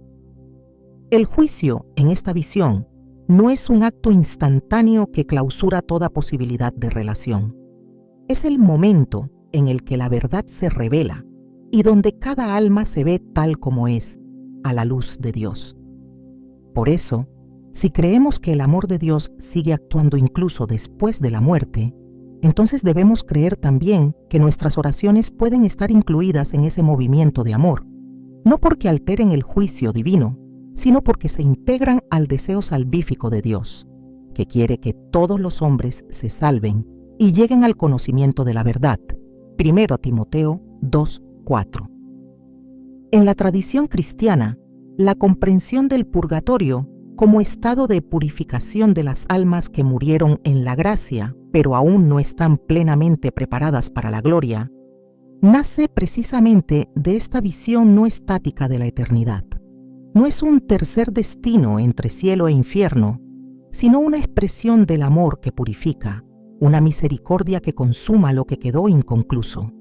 El juicio, en esta visión, no es un acto instantáneo que clausura toda posibilidad de relación. Es el momento en el que la verdad se revela y donde cada alma se ve tal como es, a la luz de Dios. Por eso, si creemos que el amor de Dios sigue actuando incluso después de la muerte, entonces debemos creer también que nuestras oraciones pueden estar incluidas en ese movimiento de amor, no porque alteren el juicio divino, sino porque se integran al deseo salvífico de Dios, que quiere que todos los hombres se salven y lleguen al conocimiento de la verdad. 1 Timoteo 2:4. En la tradición cristiana, la comprensión del purgatorio como estado de purificación de las almas que murieron en la gracia, pero aún no están plenamente preparadas para la gloria, nace precisamente de esta visión no estática de la eternidad. No es un tercer destino entre cielo e infierno, sino una expresión del amor que purifica, una misericordia que consuma lo que quedó inconcluso.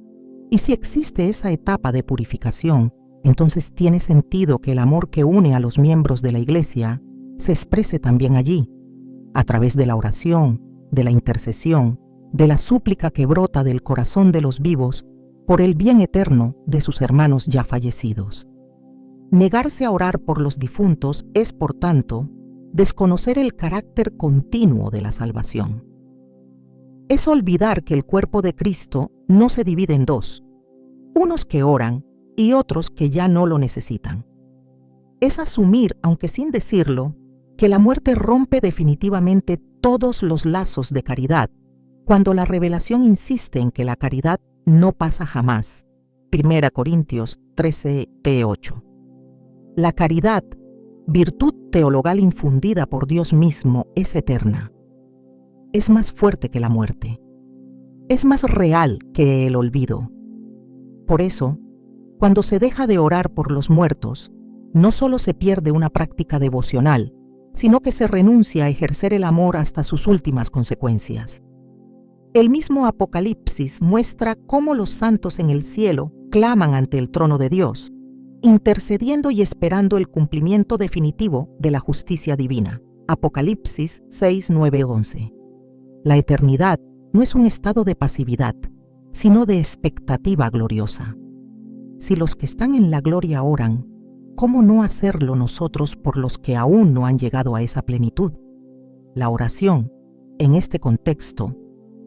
Y si existe esa etapa de purificación, entonces tiene sentido que el amor que une a los miembros de la Iglesia se exprese también allí, a través de la oración, de la intercesión, de la súplica que brota del corazón de los vivos por el bien eterno de sus hermanos ya fallecidos. Negarse a orar por los difuntos es, por tanto, desconocer el carácter continuo de la salvación. Es olvidar que el cuerpo de Cristo no se divide en dos, unos que oran y otros que ya no lo necesitan. Es asumir, aunque sin decirlo, que la muerte rompe definitivamente todos los lazos de caridad, cuando la revelación insiste en que la caridad no pasa jamás. 1 Corintios 13:8. La caridad, virtud teologal infundida por Dios mismo, es eterna. Es más fuerte que la muerte. Es más real que el olvido. Por eso, cuando se deja de orar por los muertos, no solo se pierde una práctica devocional, sino que se renuncia a ejercer el amor hasta sus últimas consecuencias. El mismo Apocalipsis muestra cómo los santos en el cielo claman ante el trono de Dios, intercediendo y esperando el cumplimiento definitivo de la justicia divina. Apocalipsis 6, 9, 11. La eternidad no es un estado de pasividad, sino de expectativa gloriosa. Si los que están en la gloria oran, ¿cómo no hacerlo nosotros por los que aún no han llegado a esa plenitud? La oración, en este contexto,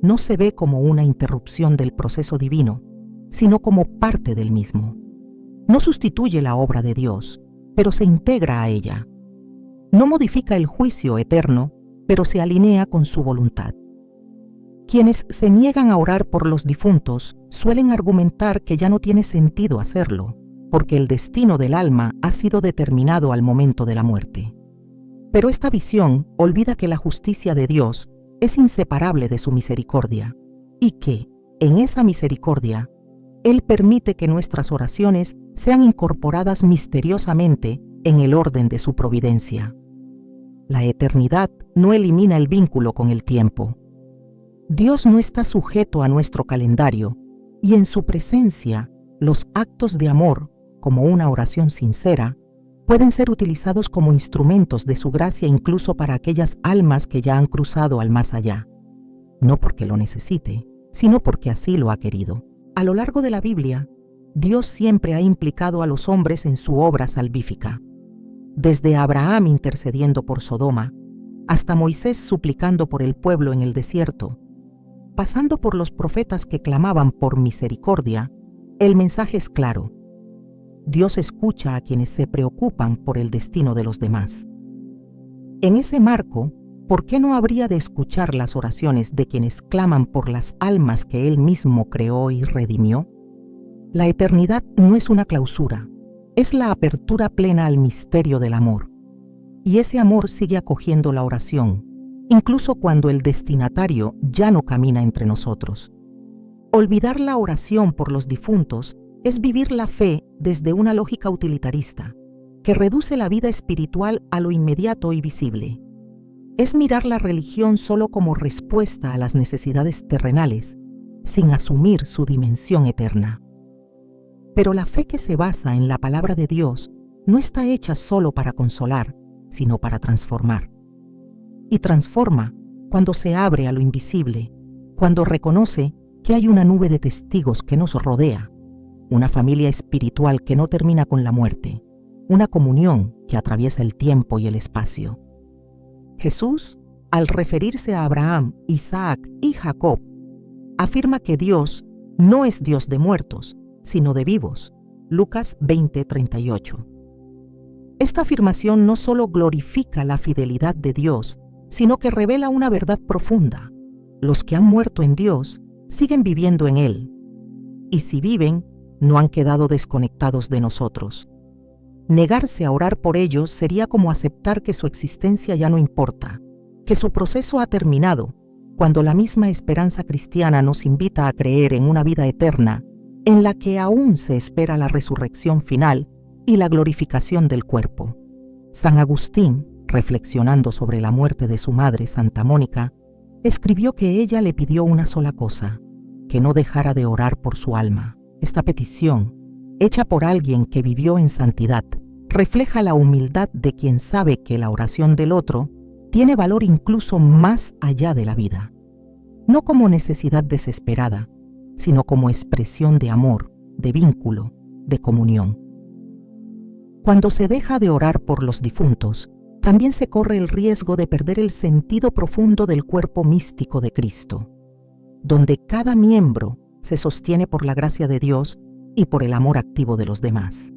no se ve como una interrupción del proceso divino, sino como parte del mismo. No sustituye la obra de Dios, pero se integra a ella. No modifica el juicio eterno, pero se alinea con su voluntad. Quienes se niegan a orar por los difuntos suelen argumentar que ya no tiene sentido hacerlo, porque el destino del alma ha sido determinado al momento de la muerte. Pero esta visión olvida que la justicia de Dios es inseparable de su misericordia, y que, en esa misericordia, Él permite que nuestras oraciones sean incorporadas misteriosamente en el orden de su providencia. La eternidad no elimina el vínculo con el tiempo. Dios no está sujeto a nuestro calendario, y en su presencia, los actos de amor, como una oración sincera, pueden ser utilizados como instrumentos de su gracia incluso para aquellas almas que ya han cruzado al más allá. No porque lo necesite, sino porque así lo ha querido. A lo largo de la Biblia, Dios siempre ha implicado a los hombres en su obra salvífica. Desde Abraham intercediendo por Sodoma, hasta Moisés suplicando por el pueblo en el desierto, pasando por los profetas que clamaban por misericordia, el mensaje es claro. Dios escucha a quienes se preocupan por el destino de los demás. En ese marco, ¿por qué no habría de escuchar las oraciones de quienes claman por las almas que Él mismo creó y redimió? La eternidad no es una clausura, es la apertura plena al misterio del amor. Y ese amor sigue acogiendo la oración, incluso cuando el destinatario ya no camina entre nosotros. Olvidar la oración por los difuntos es vivir la fe desde una lógica utilitarista, que reduce la vida espiritual a lo inmediato y visible. Es mirar la religión solo como respuesta a las necesidades terrenales, sin asumir su dimensión eterna. Pero la fe que se basa en la palabra de Dios no está hecha solo para consolar, sino para transformar. Y transforma cuando se abre a lo invisible, cuando reconoce que hay una nube de testigos que nos rodea, una familia espiritual que no termina con la muerte, una comunión que atraviesa el tiempo y el espacio. Jesús, al referirse a Abraham, Isaac y Jacob, afirma que Dios no es Dios de muertos, sino de vivos. Lucas 20:38. Esta afirmación no solo glorifica la fidelidad de Dios, sino que revela una verdad profunda. Los que han muerto en Dios siguen viviendo en Él, y si viven, no han quedado desconectados de nosotros. Negarse a orar por ellos sería como aceptar que su existencia ya no importa, que su proceso ha terminado, cuando la misma esperanza cristiana nos invita a creer en una vida eterna, en la que aún se espera la resurrección final y la glorificación del cuerpo. San Agustín, reflexionando sobre la muerte de su madre, Santa Mónica, escribió que ella le pidió una sola cosa: que no dejara de orar por su alma. Esta petición, hecha por alguien que vivió en santidad, refleja la humildad de quien sabe que la oración del otro tiene valor incluso más allá de la vida. No como necesidad desesperada, sino como expresión de amor, de vínculo, de comunión. Cuando se deja de orar por los difuntos, también se corre el riesgo de perder el sentido profundo del cuerpo místico de Cristo, donde cada miembro se sostiene por la gracia de Dios y por el amor activo de los demás.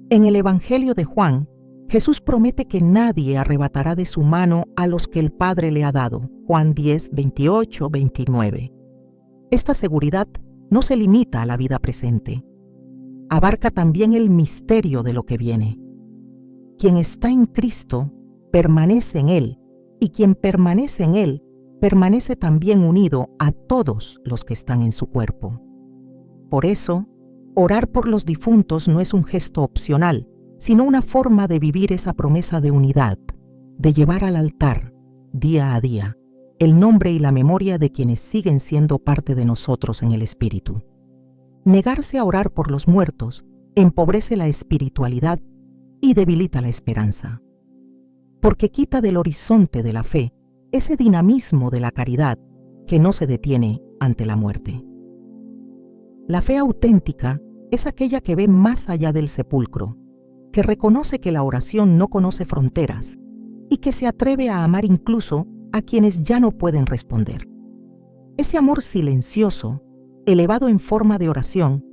En el Evangelio de Juan, Jesús promete que nadie arrebatará de su mano a los que el Padre le ha dado. Juan 10, 28, 29. Esta seguridad no se limita a la vida presente. Abarca también el misterio de lo que viene. Quien está en Cristo permanece en Él, y quien permanece en Él permanece también unido a todos los que están en su cuerpo. Por eso, orar por los difuntos no es un gesto opcional, sino una forma de vivir esa promesa de unidad, de llevar al altar, día a día, el nombre y la memoria de quienes siguen siendo parte de nosotros en el espíritu. Negarse a orar por los muertos empobrece la espiritualidad y debilita la esperanza, porque quita del horizonte de la fe ese dinamismo de la caridad que no se detiene ante la muerte. La fe auténtica es aquella que ve más allá del sepulcro, que reconoce que la oración no conoce fronteras y que se atreve a amar incluso a quienes ya no pueden responder. Ese amor silencioso, elevado en forma de oración,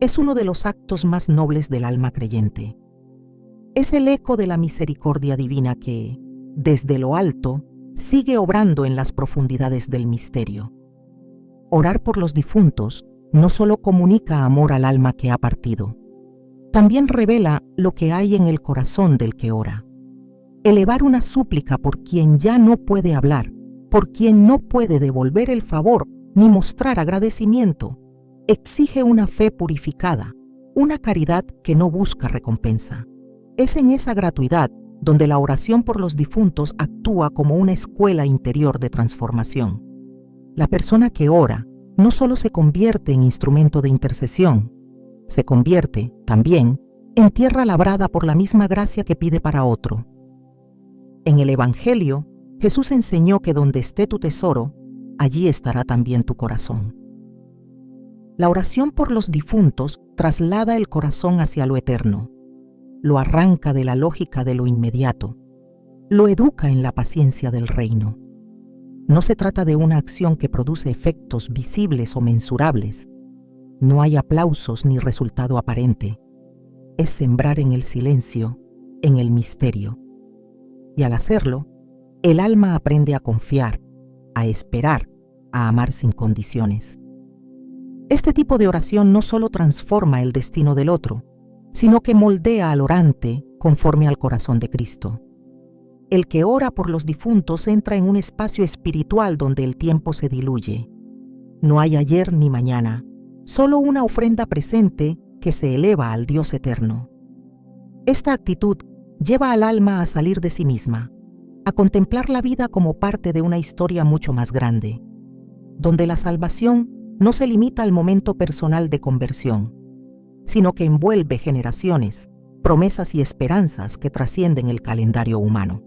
es uno de los actos más nobles del alma creyente. Es el eco de la misericordia divina que, desde lo alto, sigue obrando en las profundidades del misterio. Orar por los difuntos no solo comunica amor al alma que ha partido, también revela lo que hay en el corazón del que ora. Elevar una súplica por quien ya no puede hablar, por quien no puede devolver el favor ni mostrar agradecimiento, exige una fe purificada, una caridad que no busca recompensa. Es en esa gratuidad donde la oración por los difuntos actúa como una escuela interior de transformación. La persona que ora no solo se convierte en instrumento de intercesión, se convierte, también, en tierra labrada por la misma gracia que pide para otro. En el Evangelio, Jesús enseñó que donde esté tu tesoro, allí estará también tu corazón. La oración por los difuntos traslada el corazón hacia lo eterno, lo arranca de la lógica de lo inmediato, lo educa en la paciencia del reino. No se trata de una acción que produce efectos visibles o mensurables. No hay aplausos ni resultado aparente. Es sembrar en el silencio, en el misterio. Y al hacerlo, el alma aprende a confiar, a esperar, a amar sin condiciones. Este tipo de oración no solo transforma el destino del otro, sino que moldea al orante conforme al corazón de Cristo. El que ora por los difuntos entra en un espacio espiritual donde el tiempo se diluye. No hay ayer ni mañana, solo una ofrenda presente que se eleva al Dios eterno. Esta actitud lleva al alma a salir de sí misma, a contemplar la vida como parte de una historia mucho más grande, donde la salvación no se limita al momento personal de conversión, sino que envuelve generaciones, promesas y esperanzas que trascienden el calendario humano.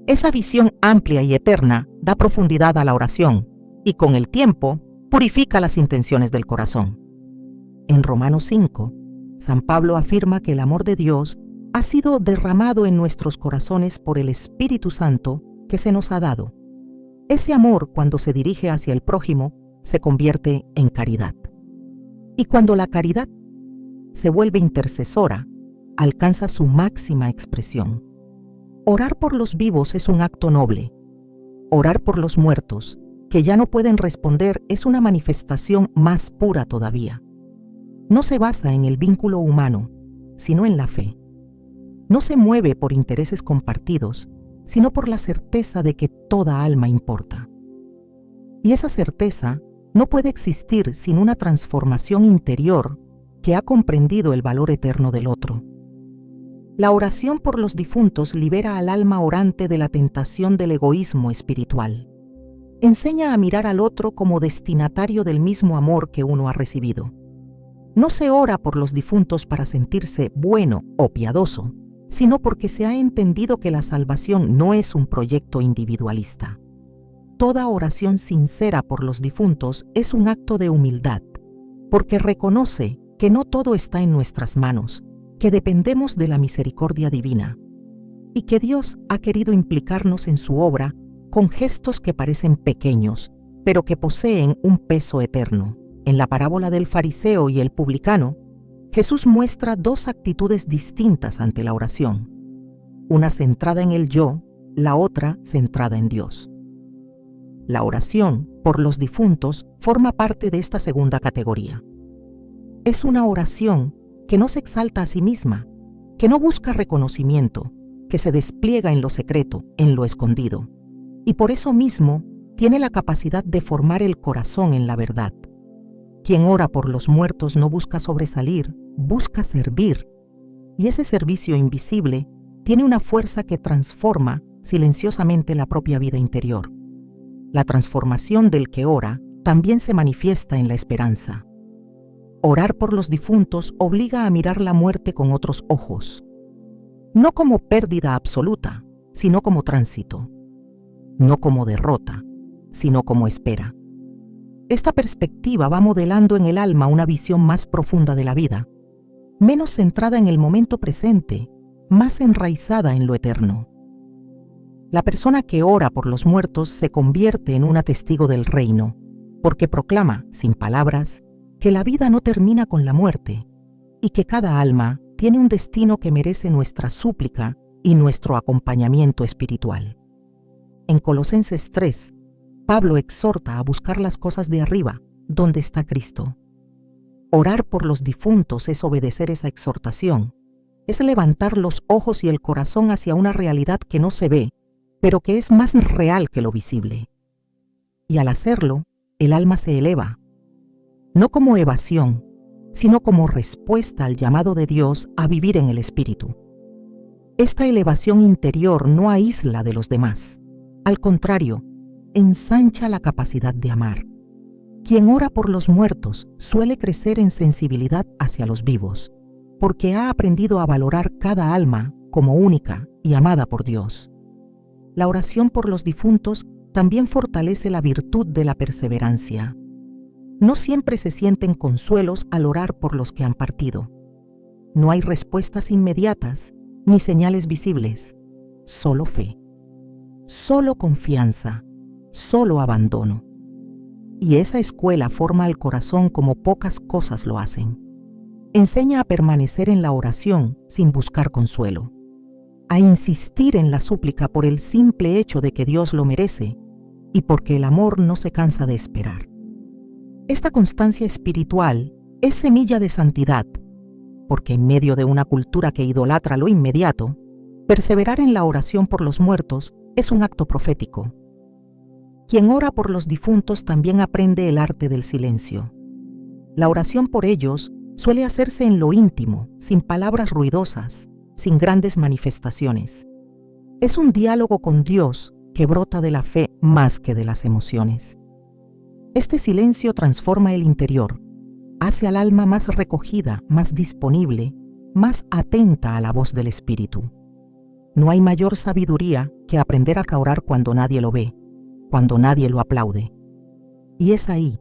Esa visión amplia y eterna da profundidad a la oración y con el tiempo purifica las intenciones del corazón. En Romanos 5, San Pablo afirma que el amor de Dios ha sido derramado en nuestros corazones por el Espíritu Santo que se nos ha dado. Ese amor, cuando se dirige hacia el prójimo, se convierte en caridad. Y cuando la caridad se vuelve intercesora, alcanza su máxima expresión. Orar por los vivos es un acto noble. Orar por los muertos, que ya no pueden responder, es una manifestación más pura todavía. No se basa en el vínculo humano, sino en la fe. No se mueve por intereses compartidos, sino por la certeza de que toda alma importa. Y esa certeza no puede existir sin una transformación interior que ha comprendido el valor eterno del otro. La oración por los difuntos libera al alma orante de la tentación del egoísmo espiritual. Enseña a mirar al otro como destinatario del mismo amor que uno ha recibido. No se ora por los difuntos para sentirse bueno o piadoso, sino porque se ha entendido que la salvación no es un proyecto individualista. Toda oración sincera por los difuntos es un acto de humildad, porque reconoce que no todo está en nuestras manos, que dependemos de la misericordia divina, y que Dios ha querido implicarnos en su obra con gestos que parecen pequeños, pero que poseen un peso eterno. En la parábola del fariseo y el publicano, Jesús muestra dos actitudes distintas ante la oración, una centrada en el yo, la otra centrada en Dios. La oración por los difuntos forma parte de esta segunda categoría. Es una oración que no se exalta a sí misma, que no busca reconocimiento, que se despliega en lo secreto, en lo escondido, y por eso mismo tiene la capacidad de formar el corazón en la verdad. Quien ora por los muertos no busca sobresalir, busca servir, y ese servicio invisible tiene una fuerza que transforma silenciosamente la propia vida interior. La transformación del que ora también se manifiesta en la esperanza. Orar por los difuntos obliga a mirar la muerte con otros ojos, no como pérdida absoluta, sino como tránsito, no como derrota, sino como espera. Esta perspectiva va modelando en el alma una visión más profunda de la vida, menos centrada en el momento presente, más enraizada en lo eterno. La persona que ora por los muertos se convierte en una testigo del reino, porque proclama, sin palabras, que la vida no termina con la muerte y que cada alma tiene un destino que merece nuestra súplica y nuestro acompañamiento espiritual. En Colosenses 3, Pablo exhorta a buscar las cosas de arriba, donde está Cristo. Orar por los difuntos es obedecer esa exhortación, es levantar los ojos y el corazón hacia una realidad que no se ve, pero que es más real que lo visible. Y al hacerlo, el alma se eleva, no como evasión, sino como respuesta al llamado de Dios a vivir en el Espíritu. Esta elevación interior no aísla de los demás, al contrario, ensancha la capacidad de amar. Quien ora por los muertos suele crecer en sensibilidad hacia los vivos, porque ha aprendido a valorar cada alma como única y amada por Dios. La oración por los difuntos también fortalece la virtud de la perseverancia. No siempre se sienten consuelos al orar por los que han partido. No hay respuestas inmediatas ni señales visibles, solo fe, solo confianza, solo abandono. Y esa escuela forma al corazón como pocas cosas lo hacen. Enseña a permanecer en la oración sin buscar consuelo, a insistir en la súplica por el simple hecho de que Dios lo merece y porque el amor no se cansa de esperar. Esta constancia espiritual es semilla de santidad, porque en medio de una cultura que idolatra lo inmediato, perseverar en la oración por los muertos es un acto profético. Quien ora por los difuntos también aprende el arte del silencio. La oración por ellos suele hacerse en lo íntimo, sin palabras ruidosas, sin grandes manifestaciones. Es un diálogo con Dios que brota de la fe más que de las emociones. Este silencio transforma el interior, hace al alma más recogida, más disponible, más atenta a la voz del Espíritu. No hay mayor sabiduría que aprender a orar cuando nadie lo ve, cuando nadie lo aplaude. Y es ahí,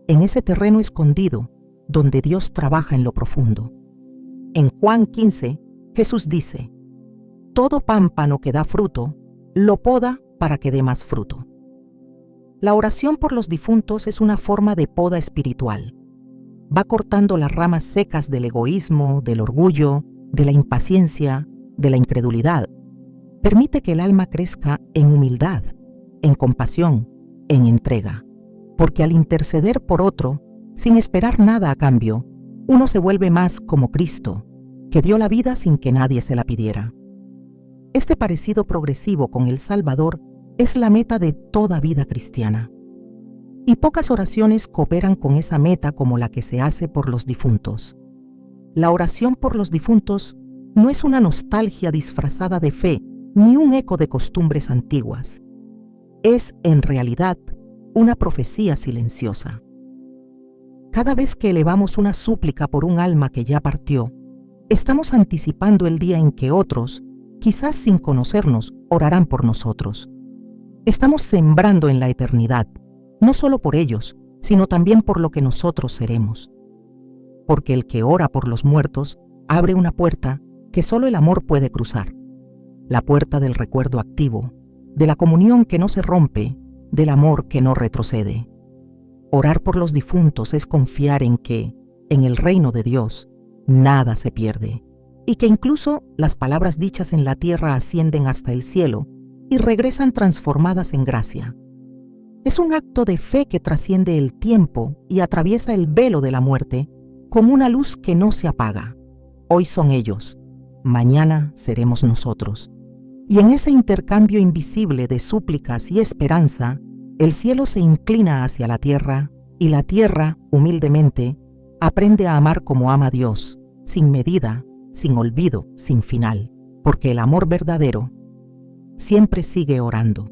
en ese terreno escondido, donde Dios trabaja en lo profundo. En Juan 15, Jesús dice: todo pámpano que da fruto, lo poda para que dé más fruto. La oración por los difuntos es una forma de poda espiritual. Va cortando las ramas secas del egoísmo, del orgullo, de la impaciencia, de la incredulidad. Permite que el alma crezca en humildad, en compasión, en entrega. Porque al interceder por otro, sin esperar nada a cambio, uno se vuelve más como Cristo, que dio la vida sin que nadie se la pidiera. Este parecido progresivo con el Salvador es la meta de toda vida cristiana. Y pocas oraciones cooperan con esa meta como la que se hace por los difuntos. La oración por los difuntos no es una nostalgia disfrazada de fe ni un eco de costumbres antiguas. Es, en realidad, una profecía silenciosa. Cada vez que elevamos una súplica por un alma que ya partió, estamos anticipando el día en que otros, quizás sin conocernos, orarán por nosotros. Estamos sembrando en la eternidad, no solo por ellos, sino también por lo que nosotros seremos. Porque el que ora por los muertos abre una puerta que solo el amor puede cruzar. La puerta del recuerdo activo, de la comunión que no se rompe, del amor que no retrocede. Orar por los difuntos es confiar en que, en el reino de Dios, nada se pierde, y que incluso las palabras dichas en la tierra ascienden hasta el cielo y regresan transformadas en gracia. Es un acto de fe que trasciende el tiempo y atraviesa el velo de la muerte con una luz que no se apaga. Hoy son ellos, mañana seremos nosotros. Y en ese intercambio invisible de súplicas y esperanza, el cielo se inclina hacia la tierra y la tierra, humildemente, aprende a amar como ama Dios, sin medida, sin olvido, sin final, porque el amor verdadero siempre sigue orando.